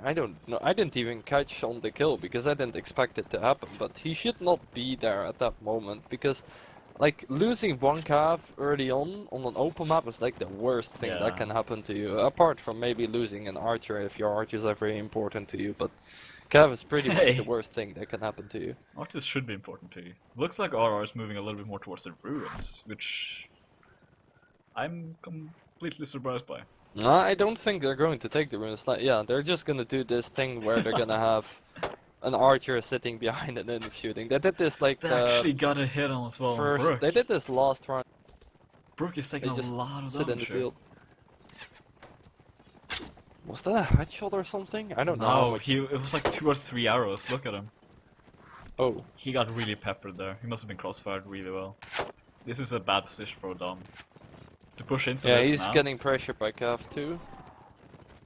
I don't know. I didn't even catch on the kill because I didn't expect it to happen. But he should not be there at that moment because, like, losing 1 calf early on an open map is like the worst thing Yeah. that can happen to you. Apart from maybe losing an archer if your archers are very important to you, but calf is pretty much Hey. the worst thing that can happen to you. Artists should be important to you. Looks like RR is moving a little bit more towards the ruins, which I'm completely surprised by. I don't think they're going to take the runes. Like, yeah, they're just gonna do this thing where they're gonna have an archer sitting behind an enemy shooting. They did this like They the actually got a hit on as well on first. Brook. They did this last round. Brook is taking They a just lot of sit in the damage here. field. Was that a headshot or something? I don't know how No, much. it was like 2 or 3 arrows. Look at him. Oh, He got really peppered there. He must have been crossfired really well. This is a bad position for Dom. To push into yeah, this he's now. getting pressured by Cav too.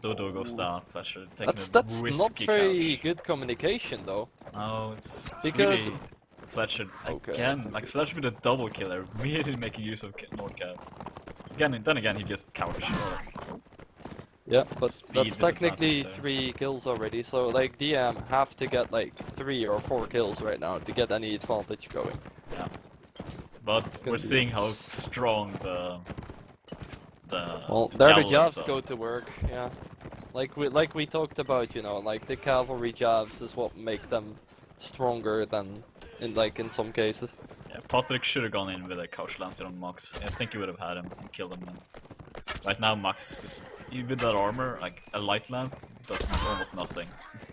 Dodo goes down. Fletcher taking That's a not risky very couch. good communication though. No, it's Because really Fletcher okay, again. Like Fletcher with a double killer, really making use of Nord Cav. Then again, he just couch. yeah, but Speed that's disadvantage technically there. 3 kills already. So like DM have to get like 3 or 4 kills right now to get any advantage going. Yeah. But gonna we're be seeing how s- strong the Well, there the javelins jabs are. go to work. Yeah, like we talked about, you know, like the cavalry jabs is what make them stronger than in some cases. Yeah, Patrick should have gone in with a couch lancer on Max. I think he would have had him and killed him then. Right now Max is just, with that armor, like a light lance does almost nothing.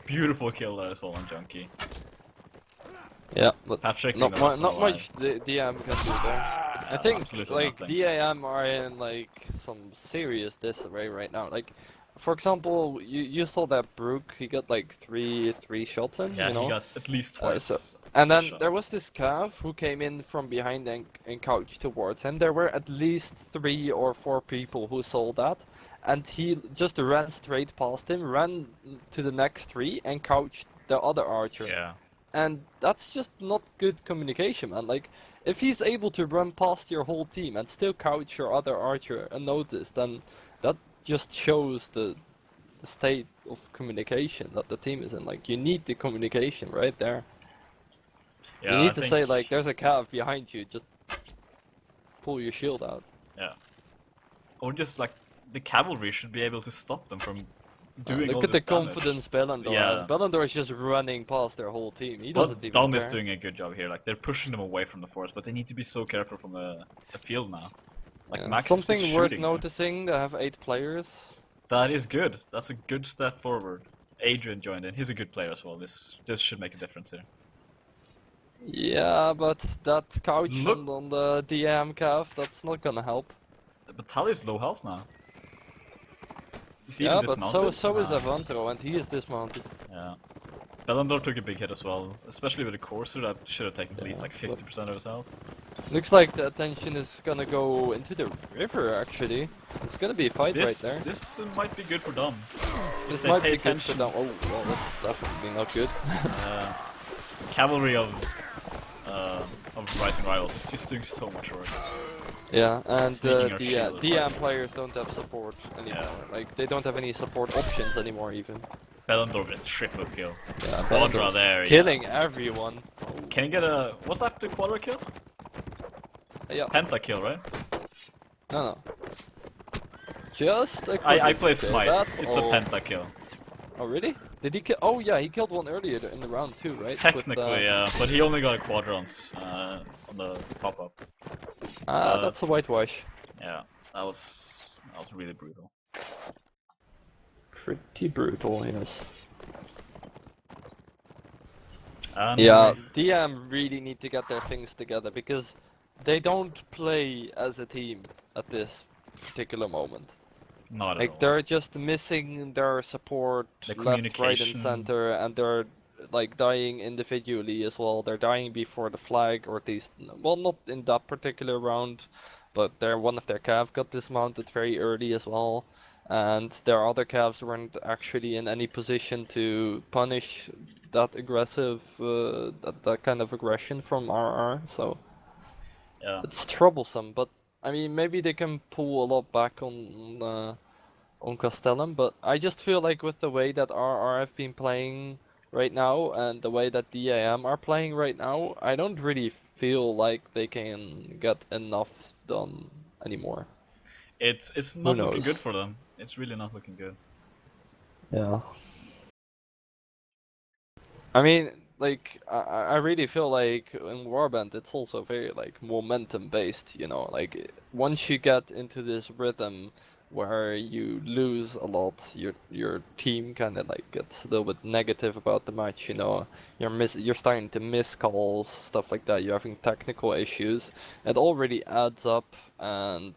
Beautiful kill there as well on Junkie. Yeah, but Patrick not even has no not life. much the DM can do there. I think Absolutely like nothing. DAM are in like some serious disarray right now. Like, for example, you saw that Brook, he got like three shots in, Yeah, you he know. got at least So twice. and then Shot. there was this Cav who came in from behind and couched towards him. There were at least 3 or 4 people who saw that, and he just ran straight past him, ran to the next 3, and couched the other archer. Yeah. And that's just not good communication, man. Like, if he's able to run past your whole team and still couch your other archer unnoticed, then that just shows the state of communication that the team is in. Like, you need the communication right there. You Yeah, I need to think. say, like, there's a cav behind you, just pull your shield out. Yeah. Or just like the cavalry should be able to stop them from doing all Look at the this damage. confidence Bellandor Yeah. has. Bellandor is just running past their whole team. He doesn't But even Dom is care. doing a good job here. Like they're pushing them away from the forest, but they need to be so careful from the field now. Like Yeah. Max is Something just worth shooting there. noticing, they have 8 players. That is good. That's a good step forward. Adrian joined in. He's a good player as well. This should make a difference here. Yeah, but that couch Look- on the DM cav, that's not gonna help. But Tali's low health now. He's Yeah, even but dismounted. so is Ah, Avantro, and he is dismounted. Yeah. Bellandor took a big hit as well, especially with the Courser that should have taken at least Yeah, like 50% of his health. Looks like the attention is gonna go into the river, actually. It's gonna be a fight right there. This might be good for Dom. This they might pay be good for attention. them. Oh, well, that's definitely not good. Cavalry of Rising Rivals is just doing so much work. Yeah, and Sneaking the our shield, DM players don't have support anymore. Yeah. Like, they don't have any support options anymore, even. Bellandor with a triple kill. Yeah, Quadra Bellandor's there, yeah. killing everyone. Can you get a... What's after Quadra kill? Yeah, Penta kill, right? no. Just a I quick play kill, Smite. that's It's all. a Penta kill. Oh really? Did he kill? Oh yeah, he killed one earlier in the round too, right? Technically, yeah, but he only got a quadrans on the pop-up. That's a whitewash. Yeah, that was really brutal. Pretty brutal, yes. And Yeah, DM really need to get their things together because they don't play as a team at this particular moment. not at Like all. they're just missing their support The left, right, and communication. center, and they're like dying individually as well. They're dying before the flag, or at least, well, not in that particular round, but one of their cav got dismounted very early as well, and their other calves weren't actually in any position to punish that aggressive, that kind of aggression from RR. So Yeah. it's troublesome, but I mean, maybe they can pull a lot back on Castellum, but I just feel like with the way that RR have been playing right now and the way that DAM are playing right now, I don't really feel like they can get enough done anymore. It's not looking knows? good for them. It's really not looking good. Yeah. I mean, like, I really feel like in Warband it's also very like momentum based, you know, like once you get into this rhythm where you lose a lot, your team kind of like gets a little bit negative about the match. You know, you're starting to miss calls, stuff like that. You're having technical issues. It already adds up, and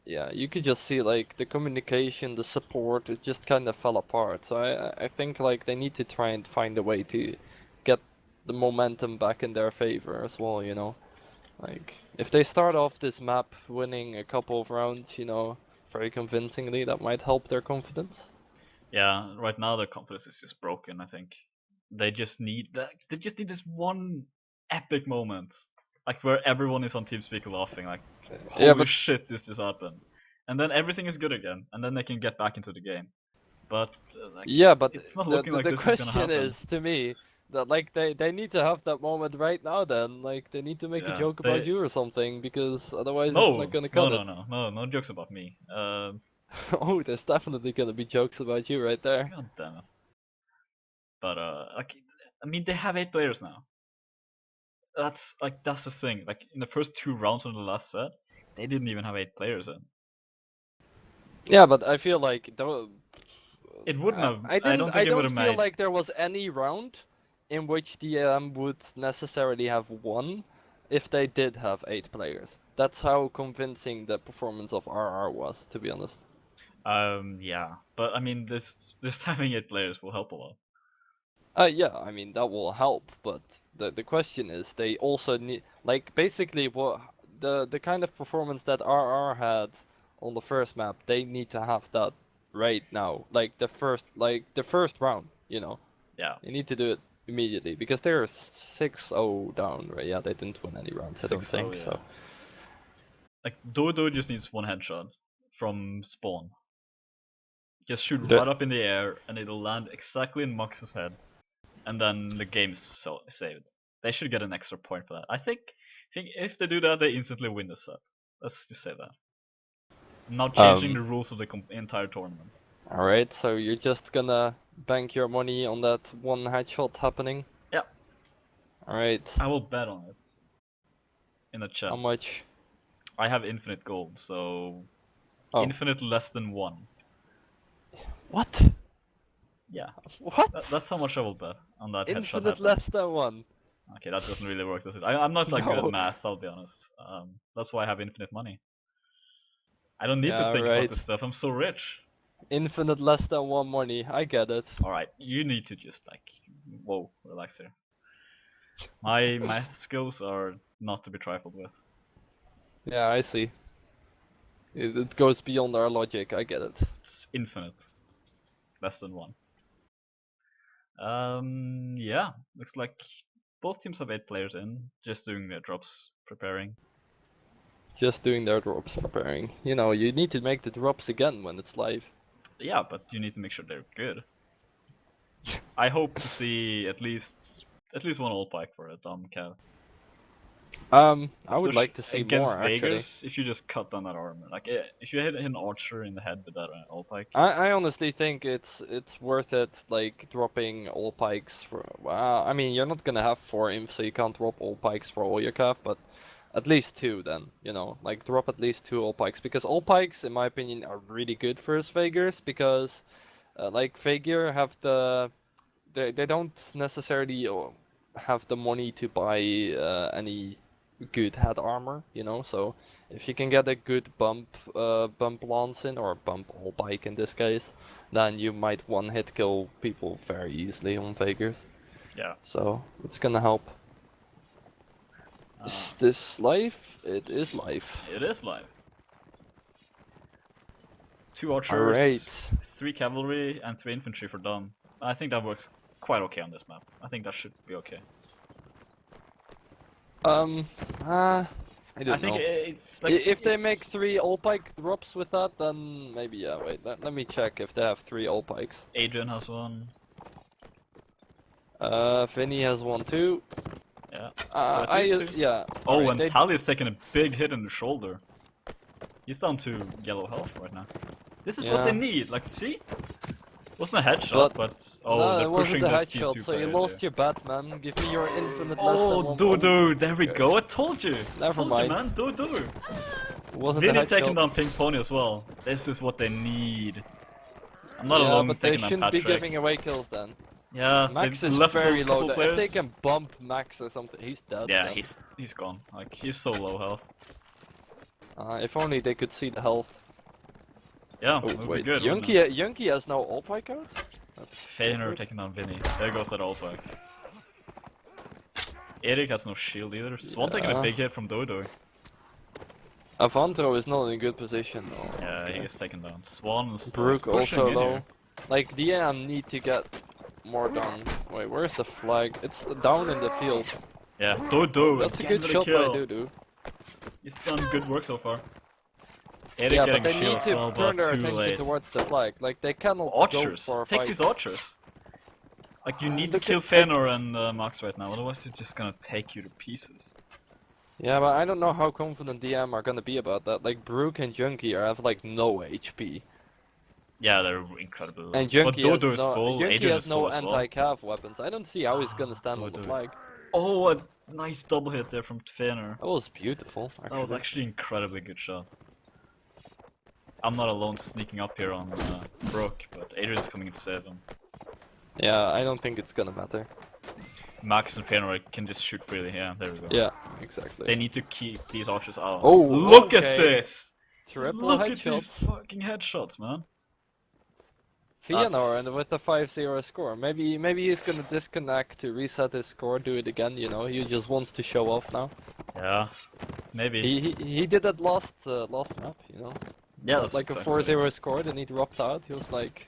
yeah, you could just see like the communication, the support, it just kind of fell apart. So I think like they need to try and find a way to get the momentum back in their favor as well, you know. Like if they start off this map winning a couple of rounds, you know, very convincingly, that might help their confidence. Yeah, right now their confidence is just broken. I think they just need that. They just need this one epic moment, like where everyone is on TeamSpeak laughing, like Yeah, holy but shit, this just happened, and then everything is good again, and then they can get back into the game. But like yeah, but it's not the looking the, like the this is gonna question happen. is to me that like they need to have that moment right now then. Like they need to make a Yeah, joke about they you or something because otherwise it's not no gonna no cut no it. no no no jokes about me. Oh, there's definitely gonna be jokes about you right there. God damn it. But like I mean they have 8 players now. That's the thing. Like in the first 2 rounds of the last set, they didn't even have 8 players in. Yeah, but I feel like though It wouldn't have. I don't I think it would don't have feel made. like there was any round in which DM would necessarily have won if they did have 8 players. That's how convincing the performance of RR was, to be honest. Yeah, but I mean, this having 8 players will help a lot. Yeah, I mean that will help, but the question is they also need like basically what the kind of performance that RR had on the first map, they need to have that right now. Like the first round, you know. Yeah, They need to do it immediately because they're 6-0 down, right? Yeah, they didn't win any rounds, I don't 6-0. think so. Yeah, like Dodo just needs one headshot from spawn. Just shoot The right up in the air, and it'll land exactly in Mox's head, and then the game's saved. They should get an extra point for that. I think if they do that, they instantly win the set. Let's just say that. I'm now changing um the rules of the entire tournament. all right, so you're just gonna bank your money on that one headshot happening. Yeah, All right. I will bet on it in the How chat. much? I have infinite gold, so Oh. infinite less than 1. What? Yeah, What? that's how much I will bet on that headshot Infinite happening. less than 1. Okay, that doesn't really work, does it? I'm not like good at No. math, I'll be honest. That's why I have infinite money. I don't need to Yeah, think about right. this stuff. I'm so rich. Infinite less than 1 money. I get it. All right, you need to just like, whoa, relax here. My math skills are not to be trifled with. Yeah, I see. It goes beyond our logic. I get it. It's infinite, less than 1. Yeah, looks like both teams have 8 players in, just doing their drops, preparing. Just doing their drops preparing. You know, you need to make the drops again when it's live. Yeah, but you need to make sure they're good. I hope to see at least one all pack for it on Cav. I would like to see Against more actually. Vegas, if you just cut down that armor, like if you hit an archer in the head with that all pack. I honestly think it's worth it, like dropping all pikes for. I mean, you're not gonna have 4 imps, so you can't drop all pikes for all your calf, but at least 2 then. You know, like drop at least 2 all pikes because all pikes, in my opinion, are really good for Vagers because, like Vager have they don't necessarily have the money to buy any good head armor, you know. So if you can get a good bump lance in or bump all bike in this case, then you might one hit kill people very easily on Vagers. Yeah. So it's gonna help. Is this live? It is live. It is live. 2 archers, Alright. 3 cavalry, and 3 infantry for Dom. I think that works quite okay on this map. I think that should be okay. I I don't think know. it's like If they it's- make 3 all pike drops with that, then maybe yeah. Wait, let me check if they have 3 all pikes. Adrian has one. Vinny has one too. Yeah. So at least 2. Yeah. Oh, alright, and they- Tali's taking a big hit in the shoulder. He's down to yellow health right now. This is what they Yeah. need. Like, see? Wasn't a headshot, but oh, no, they're it wasn't pushing the these headshot, 2 so you players lost here. your bet, man. Give me your infinite less than Oh, one. Dodo, there we go. I told you. Never Told mind. you, man. Dodo. Wasn't the Vinny headshot. taking down Pink Pony as well. This is what they need. I'm not alone but they taking down shouldn't be Patrick. giving away kills then. Yeah, Max they is left very a couple low. players. If they can bump Max or something, he's dead. Yeah, then. he's gone. Like he's so low health. If only they could see the health. Yeah, Oh it would wait, be good. wouldn't it? Yunky has no ult fight code? Fener taking down Vinny. There goes that ult back. Erik has no shield either. Swan taking a Yeah. big hit from Dodo. Avantro is not in a good position though. Yeah, he gets taken down. Swan is Brook pushing also in low. here. Like DM need to get more done. Wait, where's the flag? It's down in the field. Yeah, Dodo. That's a again good with shot kill. by Dudu. He's done good work so far. Erik Yeah, getting but a they shield need as to well, turn but their too attention late. towards the flag. Like they cannot Archers, go for a take fight. these archers. Like you need to Look kill at- Fener and Max right now, otherwise they're just gonna take you to pieces. Yeah, but I don't know how confident DM are gonna be about that. Like Brook and Junkie have like no HP. Yeah, they're incredible. And But Junkie Dodo has is no, full, Junkie Adrian has is no full as well. anti-cav weapons. I don't see how he's gonna stand on the Dodo. flag. Oh, a nice double hit there from Fener. That was beautiful. Actually. That was actually an incredibly good shot. I'm not alone sneaking up here on Brook, but Adrian's coming in to save him. Yeah, I don't think it's gonna matter. Max and Fener can just shoot freely. Yeah, there we go. Yeah, exactly. They need to keep these archers out. Oh, look at okay. this! Triple Look at these headshots. fucking headshots, man. Fëanor That's- and with a 5-0 score. Maybe he's gonna disconnect to reset his score, do it again. You know, he just wants to show off now. Yeah, maybe. He did that last map. You know. Yeah, that's Like exactly a right. 4-0 score, then he dropped out. He was like,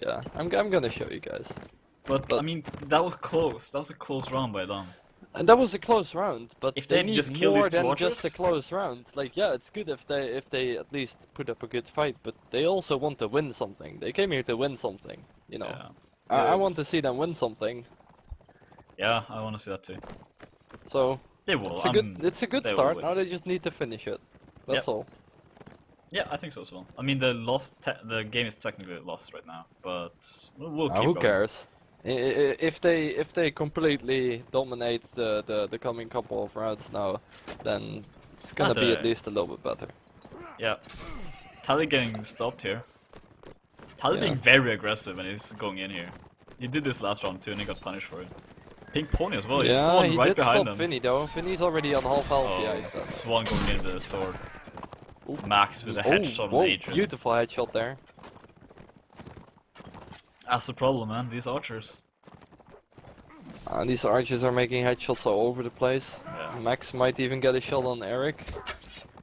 yeah, I'm gonna show you guys. But I mean, that was close. That was a close round by them. And that was a close round, but If they they need just kill more these two than just archers? a close round. Like, yeah, it's good if they at least put up a good fight, but they also want to win something. They came here to win something, you know. Yeah. I want to Yes. see them win something. Yeah, I want to see that too. So They will. it's a good they will start. win. Now they just need to finish it. That's Yep. all. Yeah, I think so as well. I mean, the game is technically lost right now, but we'll keep Who going. cares? If they completely dominate the coming couple of rounds now, then it's gonna be at Better. least a little bit better. Yeah. Tally getting stopped here. Tally Yeah. being very aggressive and he's going in here. He did this last round too and he got punished for it. Pink Pony as well, he's Yeah, Swan he right did behind stop him. Vinny though. Vinny's already on half health. Oh, Yeah, he's dead. Swan going in with the sword. Ooh. Max with a headshot whoa, on Adrian. beautiful headshot there. That's the problem, man, these archers. These archers are making headshots all over the place. Yeah. Max might even get a shot on Eric.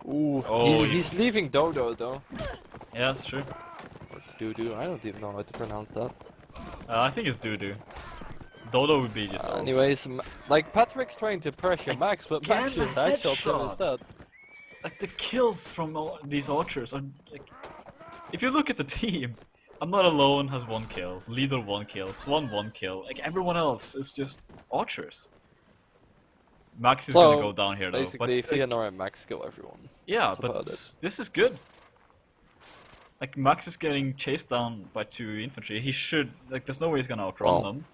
Ooh, Oh, he's leaving Dodo though. Yeah, that's true. Or Dudu, I don't even know how to pronounce that. I think it's Dudu. Dodo would be just Anyways, like Patrick's trying to pressure Max, but Max Again, just a headshots him headshot. instead. Like the kills from these archers are like, if you look at the team, I'm Not Alone has 1 kill, Leader 1 kill, Swan 1 kill, like everyone else is just archers. Max is gonna go down here though, Basically, but like, Fëanor and Max kill everyone. yeah, that's but about it. this is good. Like Max is getting chased down by 2 infantry. He should, like, there's no way he's gonna outrun Well, them.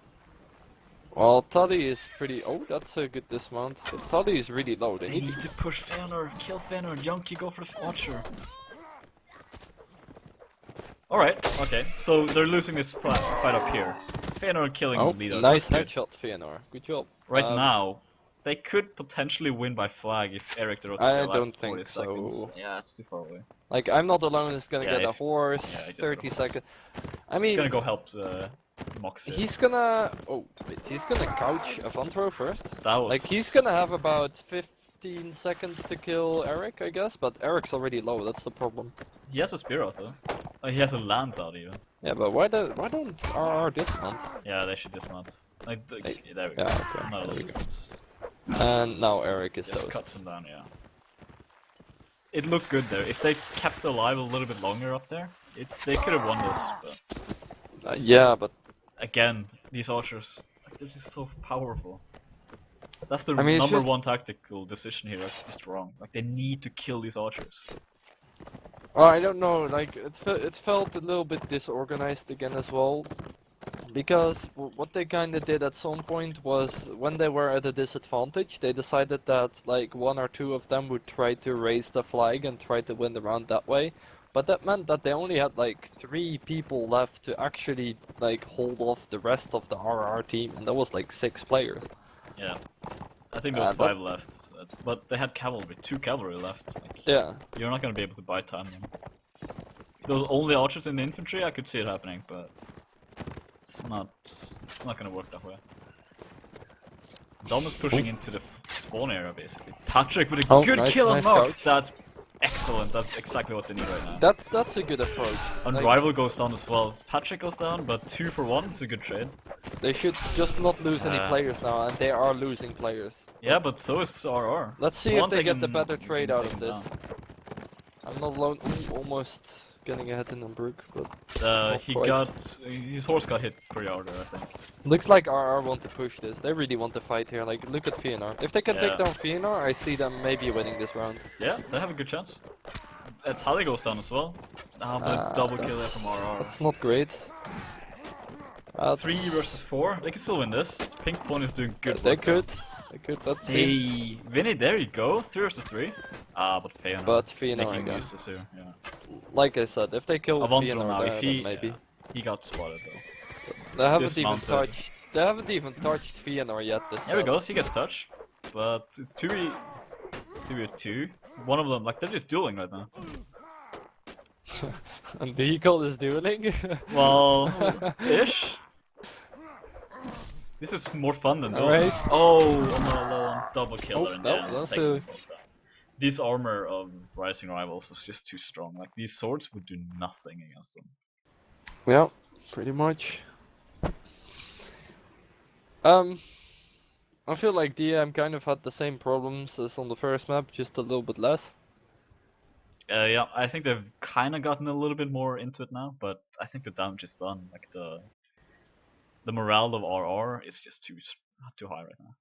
Well, Tully is pretty. Oh, that's a good dismount. But Tully is really low. They They need need to push Fener, kill Fener, Junkie, go for the archer. Alright, okay, so they're losing this fight up here. Fener killing Oh, Leader. nice that's good. headshot, Fëanor. Good job. Right Um, now, they could potentially win by flag if Eric the I Rotterdam don't 40 think seconds. so. Yeah, it's too far away. Like, I'm Not Alone is gonna Yeah, get a he's- horse. yeah, he just 30 got a horse. seconds. I mean, He's gonna go help Moxie. he's gonna. Oh, wait, he's gonna couch Avantro first. That was Like, he's gonna have about 15 seconds to kill Eric, I guess. But Eric's already low. That's the problem. He has a spear out though. He has a lance out even. Yeah, but why don't RR dismount? Yeah, they should dismount. Like, Hey, there we go. yeah, okay, Not there we Alone go. dismounts. And now Eric is Just toast. cuts him down, yeah. It looked good there. If they kept alive a little bit longer up there, they could have won this. But Yeah, but again, these archers, like, they're just so powerful. That's the I mean, it's number just- one tactical decision here. That's just wrong. Like, they need to kill these archers. well, I don't know. Like, it felt a little bit disorganized again as well. Because what they kind of did at some point was when they were at a disadvantage, they decided that like one or two of them would try to raise the flag and try to win the round that way. But that meant that they only had like 3 people left to actually like hold off the rest of the RR team, and that was like 6 players. Yeah. I think there was 5 left, but they had cavalry, 2 cavalry left. Like, yeah. you're not gonna be able to buy time then. If there was only archers in the infantry, I could see it happening, but it's not gonna work that way. Dom is pushing into the spawn area basically. Patrick with a good kill on Nox. That's excellent. That's exactly what they need right now. That's a good approach. Unrival goes down as well. Patrick goes down, but 2 for 1 is a good trade. They should just not lose any players now, and they are losing players. Yeah, but so is RR. Let's see if they get the better trade out of this. I'm not alone. Ooh, almost getting ahead in Brook, but his horse got hit pretty hard there, I think. Looks like RR want to push this. They really want to fight here. Like, look at Fëanor. If they can take down Fëanor, I see them maybe winning this round. Yeah, they have a good chance. Tally goes down as well. But a double kill there from RR. That's not great. 3 versus 4. They can still win this. Pink Pawn is doing good. They could. Let's see. Hey, Vinny, there you go. 3 versus 3. But Fëanor. But Fëanor making again. uses here. Yeah. Like I said, if they kill Fëanor now, there, then maybe. Yeah, he got spotted though. They haven't even touched. They haven't even touched Fëanor yet. There he goes. He gets touched, but it's 2v2. One of them, like, they're just dueling right now. And do you call this dueling? Well, ish. This is more fun than dueling. Right. Oh, on the low double killer. No, this armor of Rising Rivals was just too strong. Like, these swords would do nothing against them. Yeah, pretty much. I feel like DM kind of had the same problems as on the first map, just a little bit less. Yeah, I think they've kind of gotten a little bit more into it now, but I think the damage is done. Like, the morale of RR is just too high right now.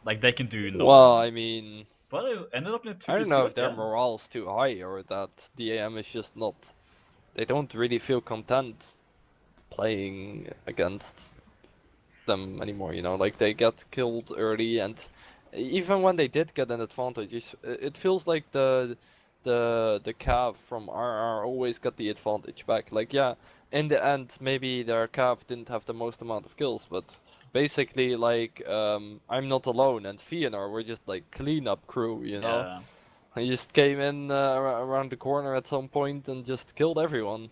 Like, they can do no. Well, I mean, but it ended up in a 2v2. I don't know if their morale's too high or that the AM is just not. They don't really feel content playing against them anymore. You know, like they get killed early, and even when they did get an advantage, it feels like the cav from RR always got the advantage back. Like, yeah, in the end, maybe their cav didn't have the most amount of kills, but basically, like, I'm not alone and Fëanor were just like cleanup crew, you know? Yeah. He just came in around the corner at some point and just killed everyone.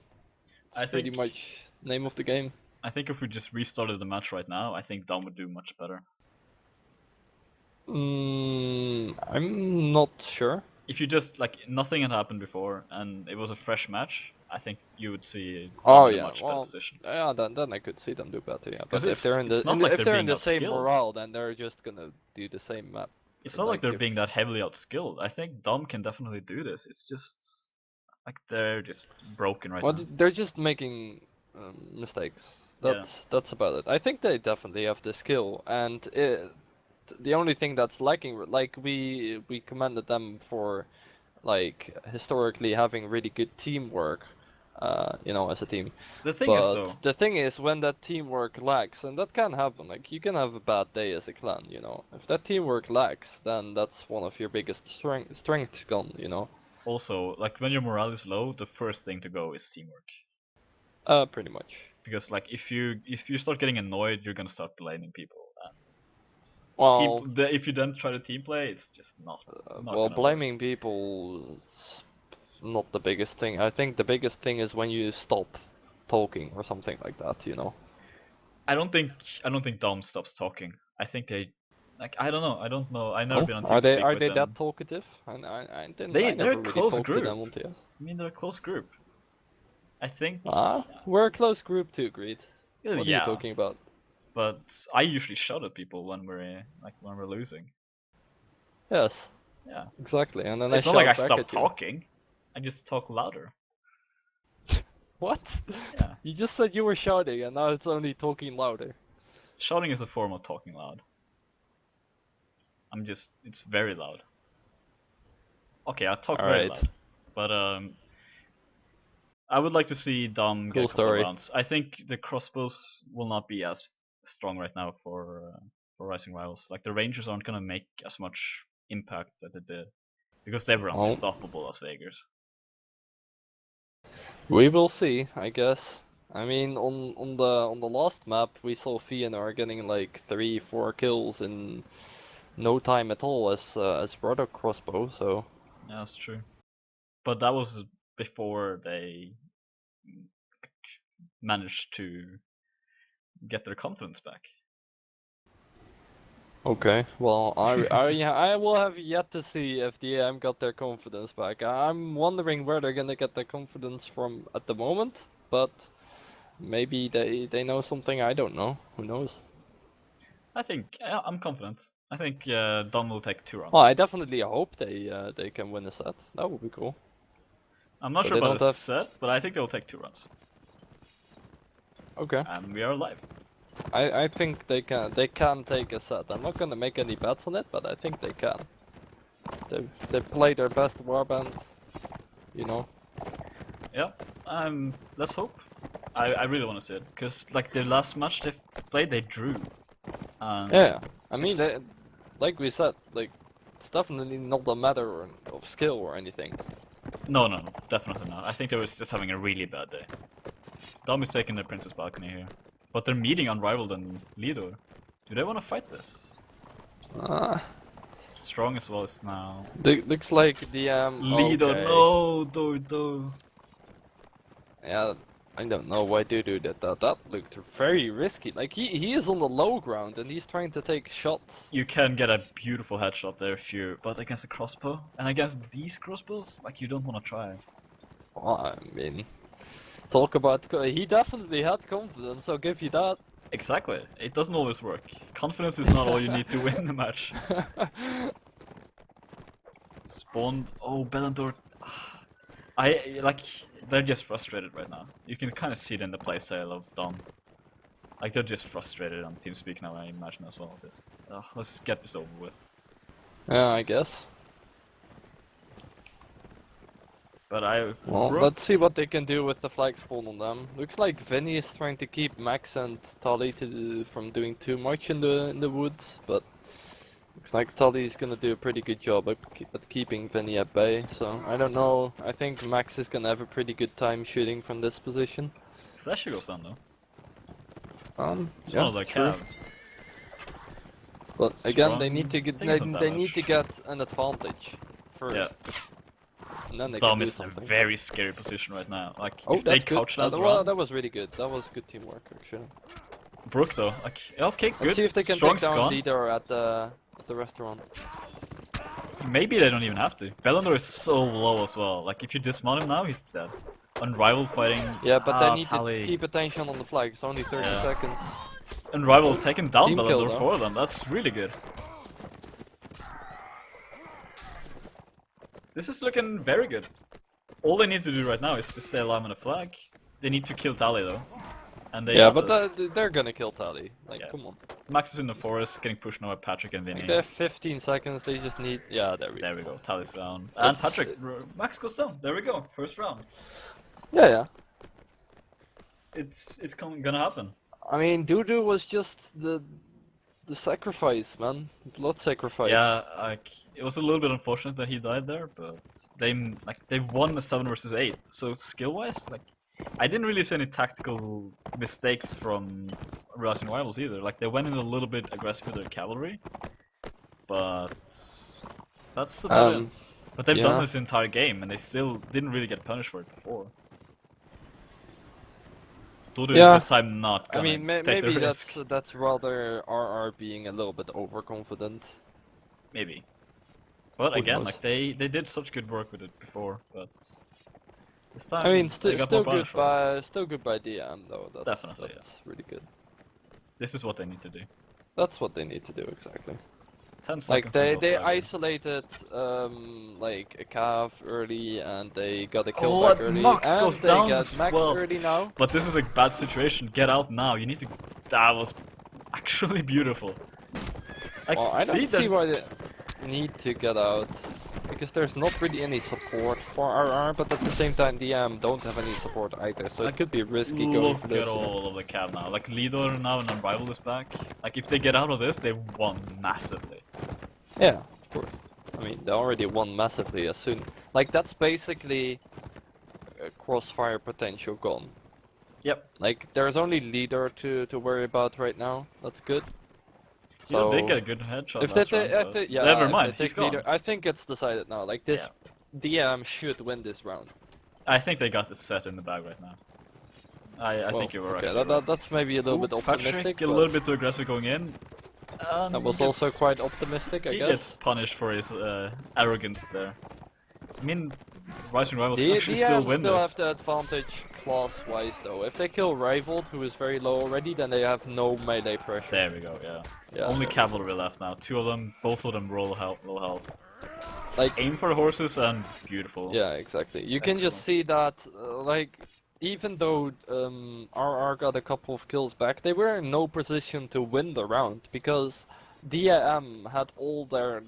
It's pretty much name of the game. I think if we just restarted the match right now, I think Dom would do much better. I'm not sure. If you just, like, nothing had happened before and it was a fresh match, I think you would see Dom in a much better position. Yeah, then I could see them do better. Yeah, but if they're in the same morale, then they're just gonna do the same map. It's not like they're being that heavily outskilled. I think Dom can definitely do this. It's just like they're just broken right now. They're just making mistakes. That's about it. I think they definitely have the skill, and the only thing that's lacking, like we commended them for, like, historically having really good teamwork, you know, as a team. The thing is, when that teamwork lacks, and that can happen, like, you can have a bad day as a clan, you know. If that teamwork lacks, then that's one of your biggest strengths gone, you know. Also, like, when your morale is low, the first thing to go is teamwork. Pretty much. Because, like, if you start getting annoyed, you're gonna start blaming people. And well, if you then try to team play, it's just not well, blaming people is not the biggest thing. I think the biggest thing is when you stop talking or something like that, you know. I don't think Dom stops talking. I think they, like, I don't know. I've never been on TeamSpeak with them. Are they that talkative? They're a close group. I mean, they're a close group. I think. We're a close group too, Greed. What are you talking about? But I usually shout at people when we're losing. Yes. Yeah. Exactly, and then it's not like I stop talking. I just talk louder. What? Yeah. You just said you were shouting, and now it's only talking louder. Shouting is a form of talking loud. It's very loud. Okay, I talk very loud. But I would like to see Dom Cool get a couple of story. rounds. I think the crossbows will not be as strong right now for Rising Rivals. Like the Rangers aren't gonna make as much impact that they did because they were Oh, unstoppable as Vegas. we will see, I guess. I mean, on the last map, we saw Fëanor getting like 3-4 kills in no time at all as brother crossbow. So Yeah, that's true. But that was before they managed to get their confidence back. okay, well, I will have yet to see if the AM got their confidence back. I'm wondering where they're gonna get their confidence from at the moment, but maybe they know something I don't know. Who knows? I think I'm confident. I think Dom will take 2 Well, rounds. I definitely hope they can win a set. That would be cool. I'm not But sure they about a don't have. set, but I think they'll take 2 rounds. Okay. And we are alive. I think they can take a set. I'm not gonna make any bets on it, but I think they can. They play their best warband, you know. Yeah. Let's hope. I really want to see it because like the last match they played, they drew. Yeah, I mean, it's- like we said, like it's definitely not a matter of skill or anything. No, definitely not. I think they was just having a really bad day. Dom is taking the Princess Balcony here, but they're meeting Unrivaled and Lido. Do they want to fight this? Ah, Strong as well as now. looks like the Lido, okay. no, do. Yeah, I don't know why they do that. That looked very risky. Like he is on the low ground and he's trying to take shots. You can get a beautiful headshot there if you, but against a crossbow and against these crossbows, like you don't want to try. Well, I mean, talk about he definitely had confidence. I'll give you that. Exactly. It doesn't always work. Confidence is not all you need to win the match. Spawned. Oh, Bellandor. I like. They're just frustrated right now. You can kind of see it in the playstyle of Dom. Like they're just frustrated on TeamSpeak now. I imagine as well. Just let's get this over with. Yeah, I guess. But I. Well, Bro, let's see what they can do with the flag spawn on them. Looks like Vinny is trying to keep Max and Tali from doing too much in the woods, but looks like Tali is gonna do a pretty good job at keeping Vinny at bay. So I don't know. I think Max is gonna have a pretty good time shooting from this position. Flasher goes down though. It's Yeah, one of their true. cav. But again, they Strong, need to get taking some they need to damage. get an advantage first. Yeah. And then they Dom can do is in a something. very scary position right now. Like Oh, if they that's good. couch lands Well, around. that was really good. That was good teamwork, actually. Brook though, like okay, good. Let's see if they can Strong's take down gone. Leader at the restaurant. Maybe they don't even have to. Bellandor is so low as well. Like if you dismount him now, he's dead. Unrivaled fighting. Yeah, but they need Tally. to keep attention on the flag. It's only 30 Yeah. seconds. Unrivaled taking down Team kill, Bellandor though. for them. That's really good. This is looking very good. All they need to do right now is to stay alive on the flag. They need to kill Tally though. And they Yeah, got but this. they're gonna kill Tally. Like, Yeah. come on. Max is in the forest, getting pushed now by Patrick and Vinny. Like, they have 15 seconds. They just need. Yeah, there we go. There we go. Tally's down. And It's- Patrick, Max goes down. There we go. First round. Yeah, yeah. It's gonna happen. I mean, Dudu was just the sacrifice, man. Blood sacrifice. Yeah, like it was a little bit unfortunate that he died there, but they won a 7 versus 8. So skill wise, like I didn't really see any tactical mistakes from Rising Rivals either. Like they went in a little bit aggressive with their cavalry, but that's about it. But they've done yeah. this entire game and they still didn't really get punished for it before. Dodo Yeah. this time not I gonna mean, take maybe the risk. that's rather RR being a little bit overconfident. Maybe. But Who again, knows? like they did such good work with it before, but this time I mean, they got more punish for it. still good by DM though. Definitely, that's really good. This is what they need to do. That's what they need to do exactly. 10 seconds. Like on both they sides. isolated like a calf early and they got a kill Oh, back and early Max and goes they down get as Max well. early now. But this is a bad situation. Get out now. You need to. That was actually beautiful. Like, Well, I don't see there's- why they need to get out. because there's not really any support for RR, but at the same time DM don't have any support either, so it could be risky going for Look this. at all of the cab now. Like Lidor now and Unrivaled is back. Like if they get out of this, they won massively. Yeah, of course. I mean, they already won massively as soon. Like that's basically crossfire potential gone. Yep. Like there's only leader to worry about right now. That's good. Lidor did So get a good headshot if they last round, but yeah, never if mind, they he's take gone. leader, I think it's decided now. Like this DM should win this round. I think they got the set in the bag right now. I think you were right. Okay, that's maybe a little bit optimistic. Patrick, a little bit too aggressive going in. That was also quite optimistic, I guess. He gets punished for his arrogance there. I mean, Rising Rivals can The actually still win still this. have the advantage class-wise though. If they kill Rivaled, who is very low already, then they have no melee pressure. There we go, yeah. Yeah, Only cavalry left now. Two of them, both of them low health. Like aim for the horses and beautiful. Yeah, exactly. You can just see that, like, even though RR got a couple of kills back, they were in no position to win the round because DAM had all their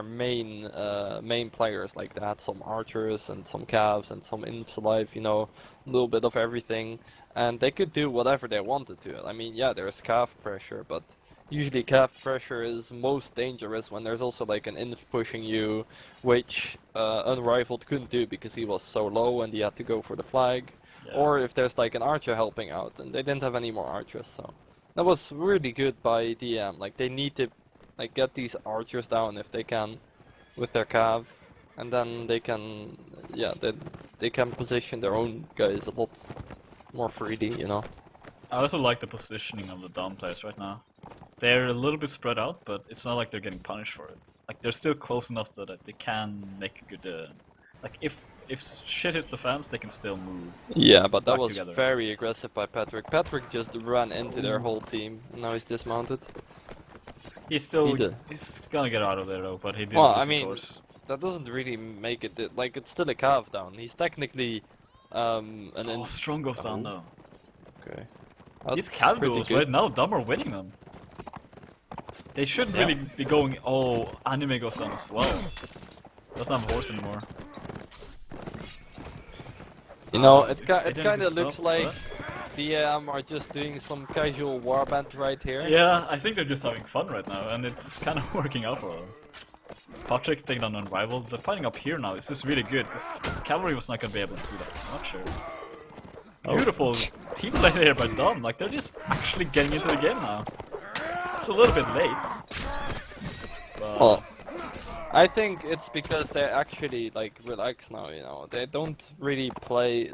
main players. Like they had some archers and some calves and some imps alive, you know, a little bit of everything, and they could do whatever they wanted to. I mean, yeah, there's calf pressure, but usually calf pressure is most dangerous when there's also like an inf pushing you, which Unrivaled couldn't do because he was so low and he had to go for the flag. Yeah. Or if there's like an archer helping out, and they didn't have any more archers, so that was really good by DM. Like they need to like get these archers down if they can with their cav, and then they can, yeah, they can position their own guys a lot more freely, you know. I also like the positioning of the Dom players right now. They're a little bit spread out, but it's not like they're getting punished for it. Like they're still close enough so that they can make a good, like if shit hits the fans, they can still move. Yeah, but that was together. very aggressive by Patrick. Patrick just ran into their whole team, and now he's dismounted. He's gonna get out of there though, but he didn't Well, lose I his mean, horse. that doesn't really make it, like, it's still a calf down. He's technically, Strong goes down now. Okay. These That's cav pretty duels good. right now, Dom are winning them. They should really be going, Anime goes down as well. Doesn't have a horse anymore. You know, it didn't kind of get looks stopped, like but- VM are just doing some casual warband right here. Yeah, I think they're just having fun right now, and it's kind of working out for them. Patrick taking on Unrivaled, they're fighting up here now. It's just really good, because Cavalry was not going to be able to do that. I'm not sure. Beautiful team play here by Dom, like they're just actually getting into the game now. It's a little bit late. But... Well, I think it's because they're actually like relaxed now, you know. They don't really play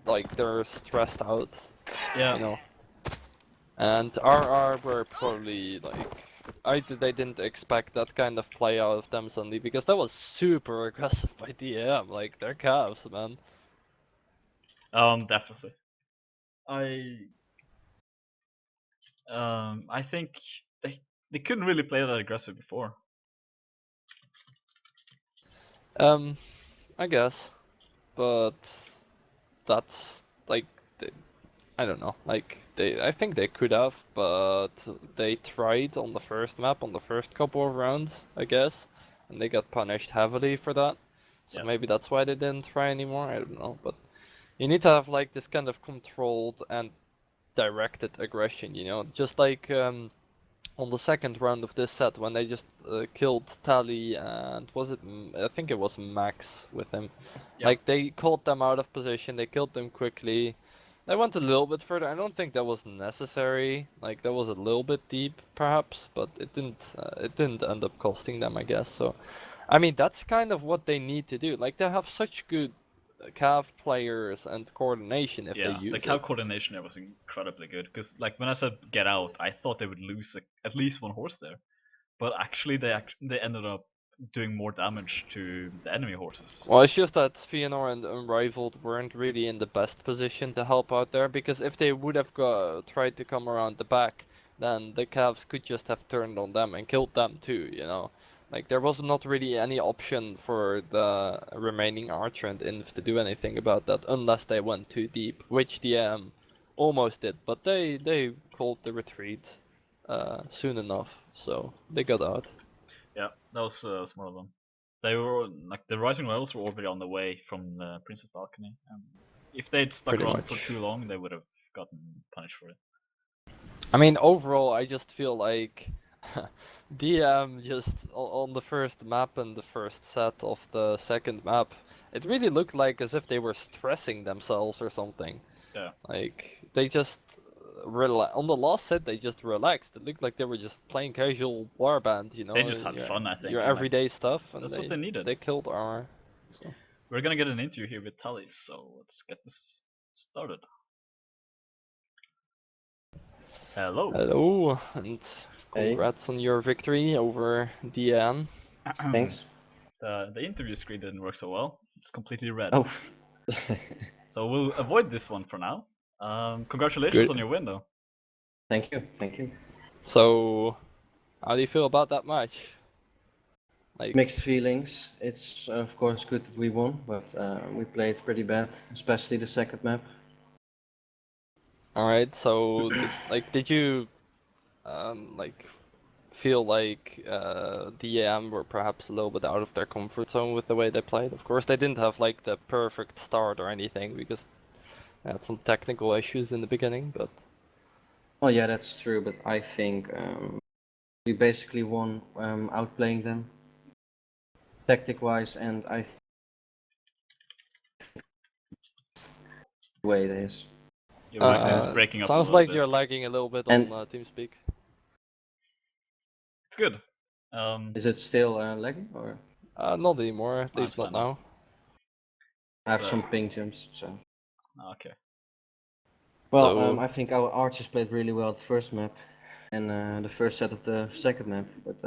like they're stressed out, yeah. you know. And RR were probably like, they didn't expect that kind of play out of them suddenly because that was super aggressive by DM. Like they're calves, man. Definitely. I think they couldn't really play that aggressive before. I guess, but that's like, I don't know. Like I think they could have, but they tried on the first map on the first couple of rounds, I guess, and they got punished heavily for that. So maybe that's why they didn't try anymore. I don't know, but you need to have like this kind of controlled and directed aggression, you know, just like on the second round of this set when they just killed Tally and I think it was Max with him. Yep. Like they caught them out of position, they killed them quickly. They went a little bit further. I don't think that was necessary. Like that was a little bit deep perhaps, but it didn't end up costing them, I guess. So I mean that's kind of what they need to do. Like they have such good cav players and coordination if they use the cav coordination there was incredibly good. Because like when I said get out, I thought they would lose at least one horse there, but actually they ended up doing more damage to the enemy horses. Well, it's just that Fëanor and Unrivaled weren't really in the best position to help out there, because if they would have tried to come around the back, then the calves could just have turned on them and killed them too, you know. Like there was not really any option for the remaining archer and inf to do anything about that unless they went too deep, which the almost did, but they called the retreat soon enough, so they got out. Yeah, that was smart of them. They were like the Rising Royals were already on the way from the Princess Balcony. If they'd stuck Pretty around for much. too long, they would have gotten punished for it. I mean, overall, I just feel like DM just on the first map and the first set of the second map, it really looked like as if they were stressing themselves or something. Yeah. Like they just on the last set they just relaxed. It looked like they were just playing casual warband, you They know, just had fun, I think, your and like everyday stuff, and that's what they needed. they killed our. So. We're gonna get an interview here with Tally, so let's get this started. Hello. Hello, and Hey, congrats on your victory over DN. thanks. The interview screen didn't work so well. It's completely red. Oh, So we'll avoid this one for now. Congratulations Good. on your win, though. thank you, thank you. So, how do you feel about that match? Like, Mixed feelings. It's of course good that we won, but we played pretty bad, especially the second map. all right. So, did you like feel like DM were perhaps a little bit out of their comfort zone with the way they played? Of course, they didn't have like the perfect start or anything because they had some technical issues in the beginning, but. Well, yeah, that's true, but I think we basically won outplaying them tactic-wise, and I think the way it is. Your Wi-Fi is breaking up a Sounds little like bit. you're lagging a little bit And- on TeamSpeak. It's good. Is it still lagging, or Not anymore, at No, least it's not fine now. now. I have So- some ping jumps? So. Okay. Well, So- I think our archers played really well at the first map and the first set of the second map, but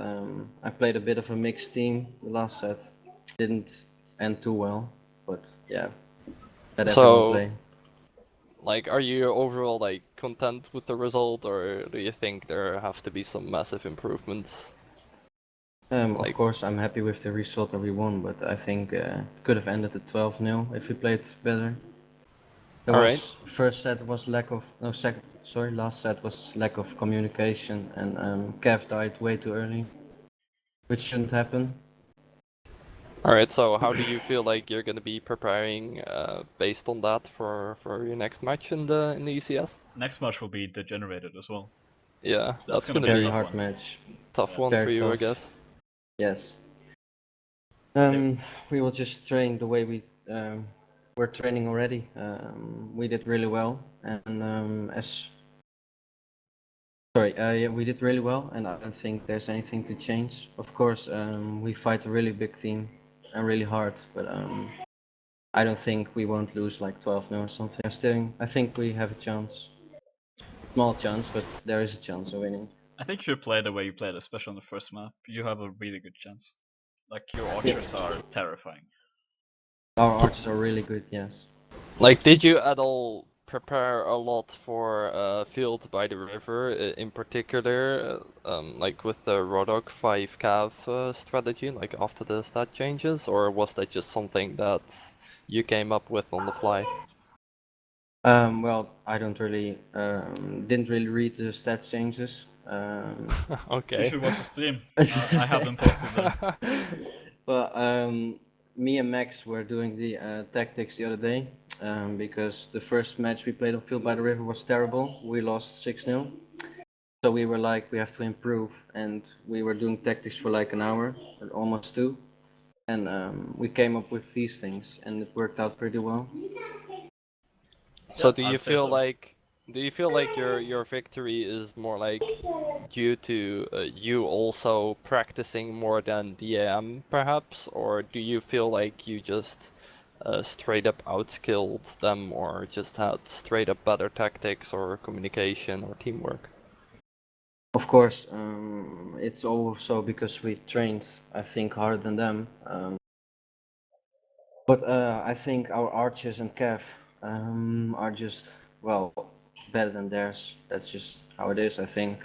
I played a bit of a mixed team the last set. Didn't end too well, but yeah, let everyone play. Like, are you overall like content with the result, or do you think there have to be some massive improvements? Of like- course, I'm happy with the result that we won, but I think it could have ended at 12-0 if we played better. There Alright. was first set was lack of no second sorry last set was lack of communication, and Kev died way too early, which shouldn't happen. Alright, so how do you feel like you're gonna be preparing based on that for your next match in the ECS? Next match will be degenerated as well. Yeah, that's gonna Very be a hard one. match. tough Yeah. one Very for you, I tough. guess. Yes. We will just train the way we're training already. We did really well, and yeah, we did really well, and I don't think there's anything to change. Of course, we fight a really big team and really hard, but I don't think we won't lose like 12-0 or something. I think we have a chance. Small chance, but there is a chance of winning. I think if you play the way you played, especially on the first map, you have a really good chance. Like your archers are terrifying. Our archers are really good, yes. Like, did you at all prepare a lot for Field by the River in particular, like with the Rodok 5 cav strategy, like after the stat changes, or was that just something that you came up with on the fly? Well, I don't really, didn't really read the stats changes. Okay. You should watch the stream. I have them posted there. Well, me and Max were doing the tactics the other day because the first match we played on Field by the River was terrible. We lost 6-0. So we were like, we have to improve, and we were doing tactics for like an hour, or almost two, and we came up with these things, and it worked out pretty well. So Yeah, I'd say so. do you feel like your victory is more like due to you also practicing more than DAM perhaps, or do you feel like you just straight up outskilled them, or just had straight up better tactics or communication or teamwork? Of course, it's also because we trained, I think, harder than them. But I think our archers and Cav are just, well, better than theirs. That's just how it is, I think.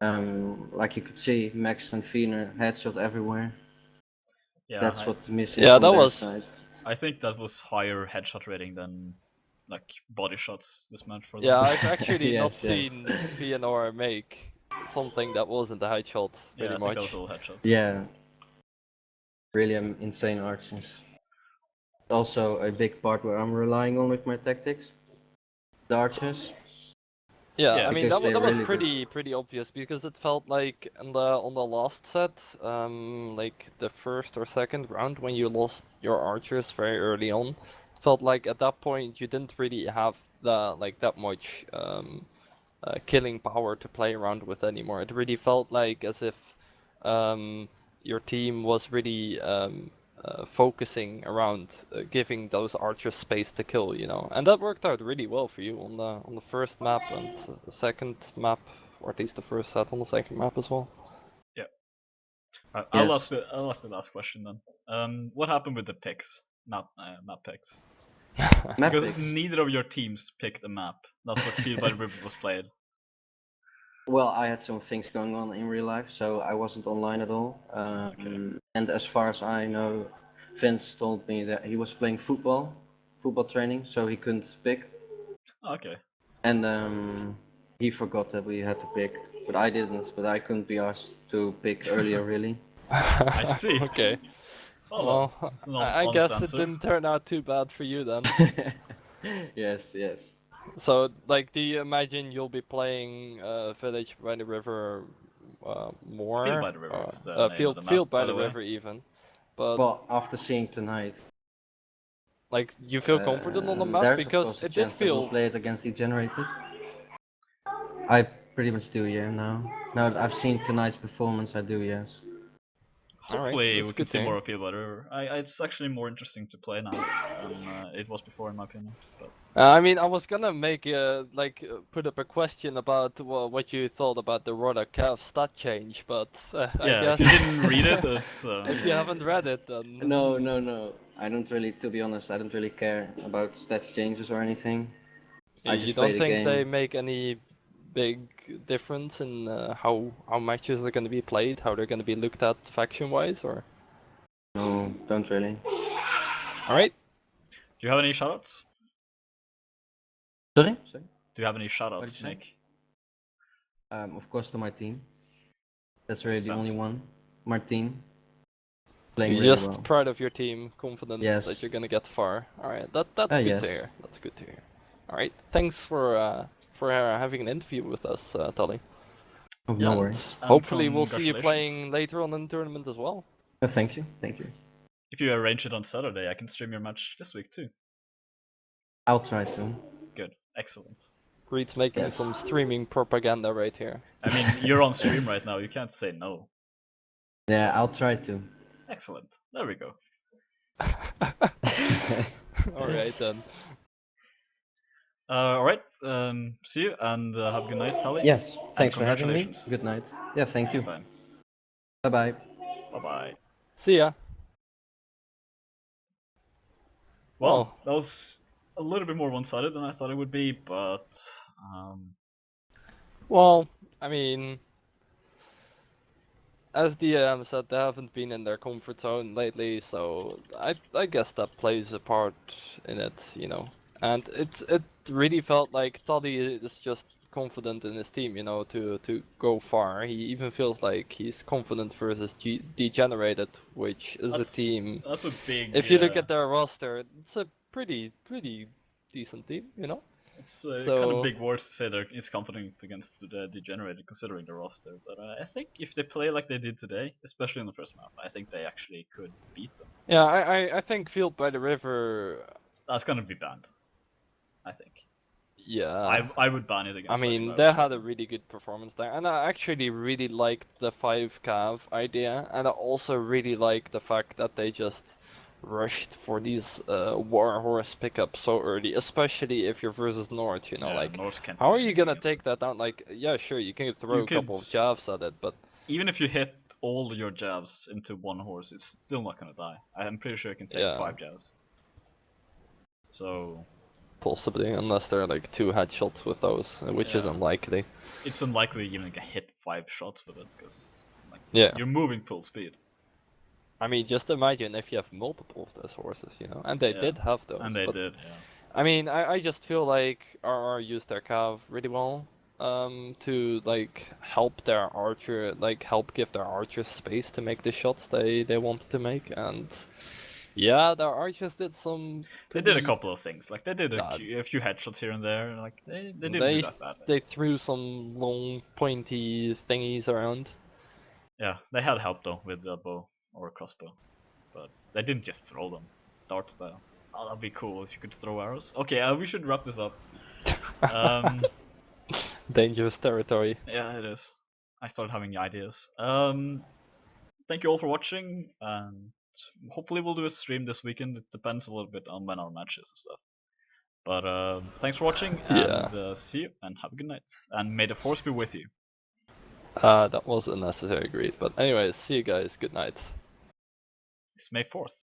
Like you could see, Max and Fiener headshot everywhere. Yeah, That's what's missing Yeah, from that their was- side. I think that was higher headshot rating than like body shots this match for them. Yeah, I've actually Yes, not yes. seen Fëanor make something that wasn't a headshot, Yeah, pretty I think much. that was all headshots. Yeah. Really insane archers. Also a big part where I'm relying on with my tactics. The archers. Yeah, Yeah, I mean because that they're was really good. pretty obvious because it felt like on the last set, like the first or second round when you lost your archers very early on, it felt like at that point you didn't really have that much killing power to play around with anymore. It really felt like as if your team was really focusing around giving those archers space to kill, you know, and that worked out really well for you on the first map and the second map, or at least the first set on the second map as well. yeah. Yes. I'll ask the last question then. What happened with the picks? Map picks. Map Because picks. neither of your teams picked a map. That's what Field by the River was played. Well, I had some things going on in real life, so I wasn't online at all. Okay. And as far as I know, Vince told me that he was playing football training, so he couldn't pick. Okay. And he forgot that we had to pick, but I didn't. But I couldn't be asked to pick earlier, really. I see. Okay. Well, Well, it's an I honest guess it answer. didn't turn out too bad for you then. Yes, yes. So, like, do you imagine you'll be playing Village by the River more? Field by the River is the name of the map, Field by by the the way. River even. But Well, after seeing tonight, like, you feel confident on the map there's of because course a it did chance that we'll feel. play it against Degenerated. I pretty much do, yeah. Now that I've seen tonight's performance, I do, yes. Hopefully that's we good can to see hear. more of Field by the River. It's actually more interesting to play now than it was before, in my opinion. But I mean, I was gonna make put up a question about what you thought about the Roda Cav stat change, but I yeah, if guess you didn't read it, it's if you haven't read it, then No. I don't really, to be honest, I don't really care about stats changes or anything. I you just play don't the think game. they make any big difference in how matches are gonna be played, how they're gonna be looked at faction-wise, or? No, don't really. All right. do you have any shoutouts? Sorry? Sorry? Do you have any What shoutouts did to you say? make? Of course, to my team. That's really Makes the only sense. one. My team. Playing You're really just well. proud of your team, confident that Yes. you're gonna get far. All right, that's good to Yes. hear. That's good to hear. All right, thanks for having an interview with us, Tully. Oh, Yeah, no worries. and Hopefully we'll see you congratulations. playing later on in the tournament as well. Thank you. Thank you. If you arrange it on Saturday, I can stream your match this week too. I'll try to. Good, excellent. Reed's making Yes. some streaming propaganda right here. I mean, you're on stream right now. You can't say no. Yeah, I'll try to. Excellent. There we go. All right then. All right. See you and have a good night, Tally. Yes. And Thanks for having me. congratulations. Good night. Yeah, thank you. Anytime. Bye bye. Bye bye. See ya. Well, that was a little bit more one-sided than I thought it would be, but Well, I mean, as DM said, they haven't been in their comfort zone lately, so I guess that plays a part in it, you know. And it really felt like Toddy is just confident in his team, you know, to go far. He even feels like he's confident versus Degenerated, which is a team. that's a big. If you look at their roster, it's a pretty decent team, you know. It's So kind of big words to say that he's confident against the Degenerated, considering the roster. But I think if they play like they did today, especially in the first map, I think they actually could beat them. yeah, I think Field by the River. That's gonna be banned. I think. Yeah. I would ban it against. I mean, Flash they Mobs had right a now. really good performance there, and I actually really liked the 5 cav idea, and I also really like the fact that they just rushed for these warhorse pickups so early, especially if you're versus North, you know, Yeah, like, Norse can't how do are you anything gonna against take it. that down? Like, yeah, sure, you can throw You a could, couple of jabs at it, but even if you hit all your jabs into one horse, it's still not gonna die. I'm pretty sure you can take yeah, 5 jabs. So possibly, unless they're like 2 headshots with those, which is yeah, unlikely. it's unlikely you even get hit 5 shots with it because like Yeah. you're moving full speed. I mean, just imagine if you have multiple of those horses, you know, and they Yeah, did have those. and they but did, yeah. I mean, I just feel like RR used their cav really well. to like help their archer, help give their archers space to make the shots they wanted to make, and yeah, their archers did some They did a pretty. couple of things. Like they did Yeah, a few headshots here and there. Like they didn't do they that badly. they threw some long pointy thingies around. Yeah, they had help though with the bow or crossbow, but they didn't just throw them dart style. Oh, that'd be cool if you could throw arrows. Okay, we should wrap this up. Dangerous territory. Yeah, it is. I started having ideas. Thank you all for watching, and hopefully we'll do a stream this weekend. It depends a little bit on when our matches and stuff. But thanks for watching, and see you, and have a good night. And may the force be with you. That was unnecessary greed, but anyways, see you guys. Good night. It's May 4th.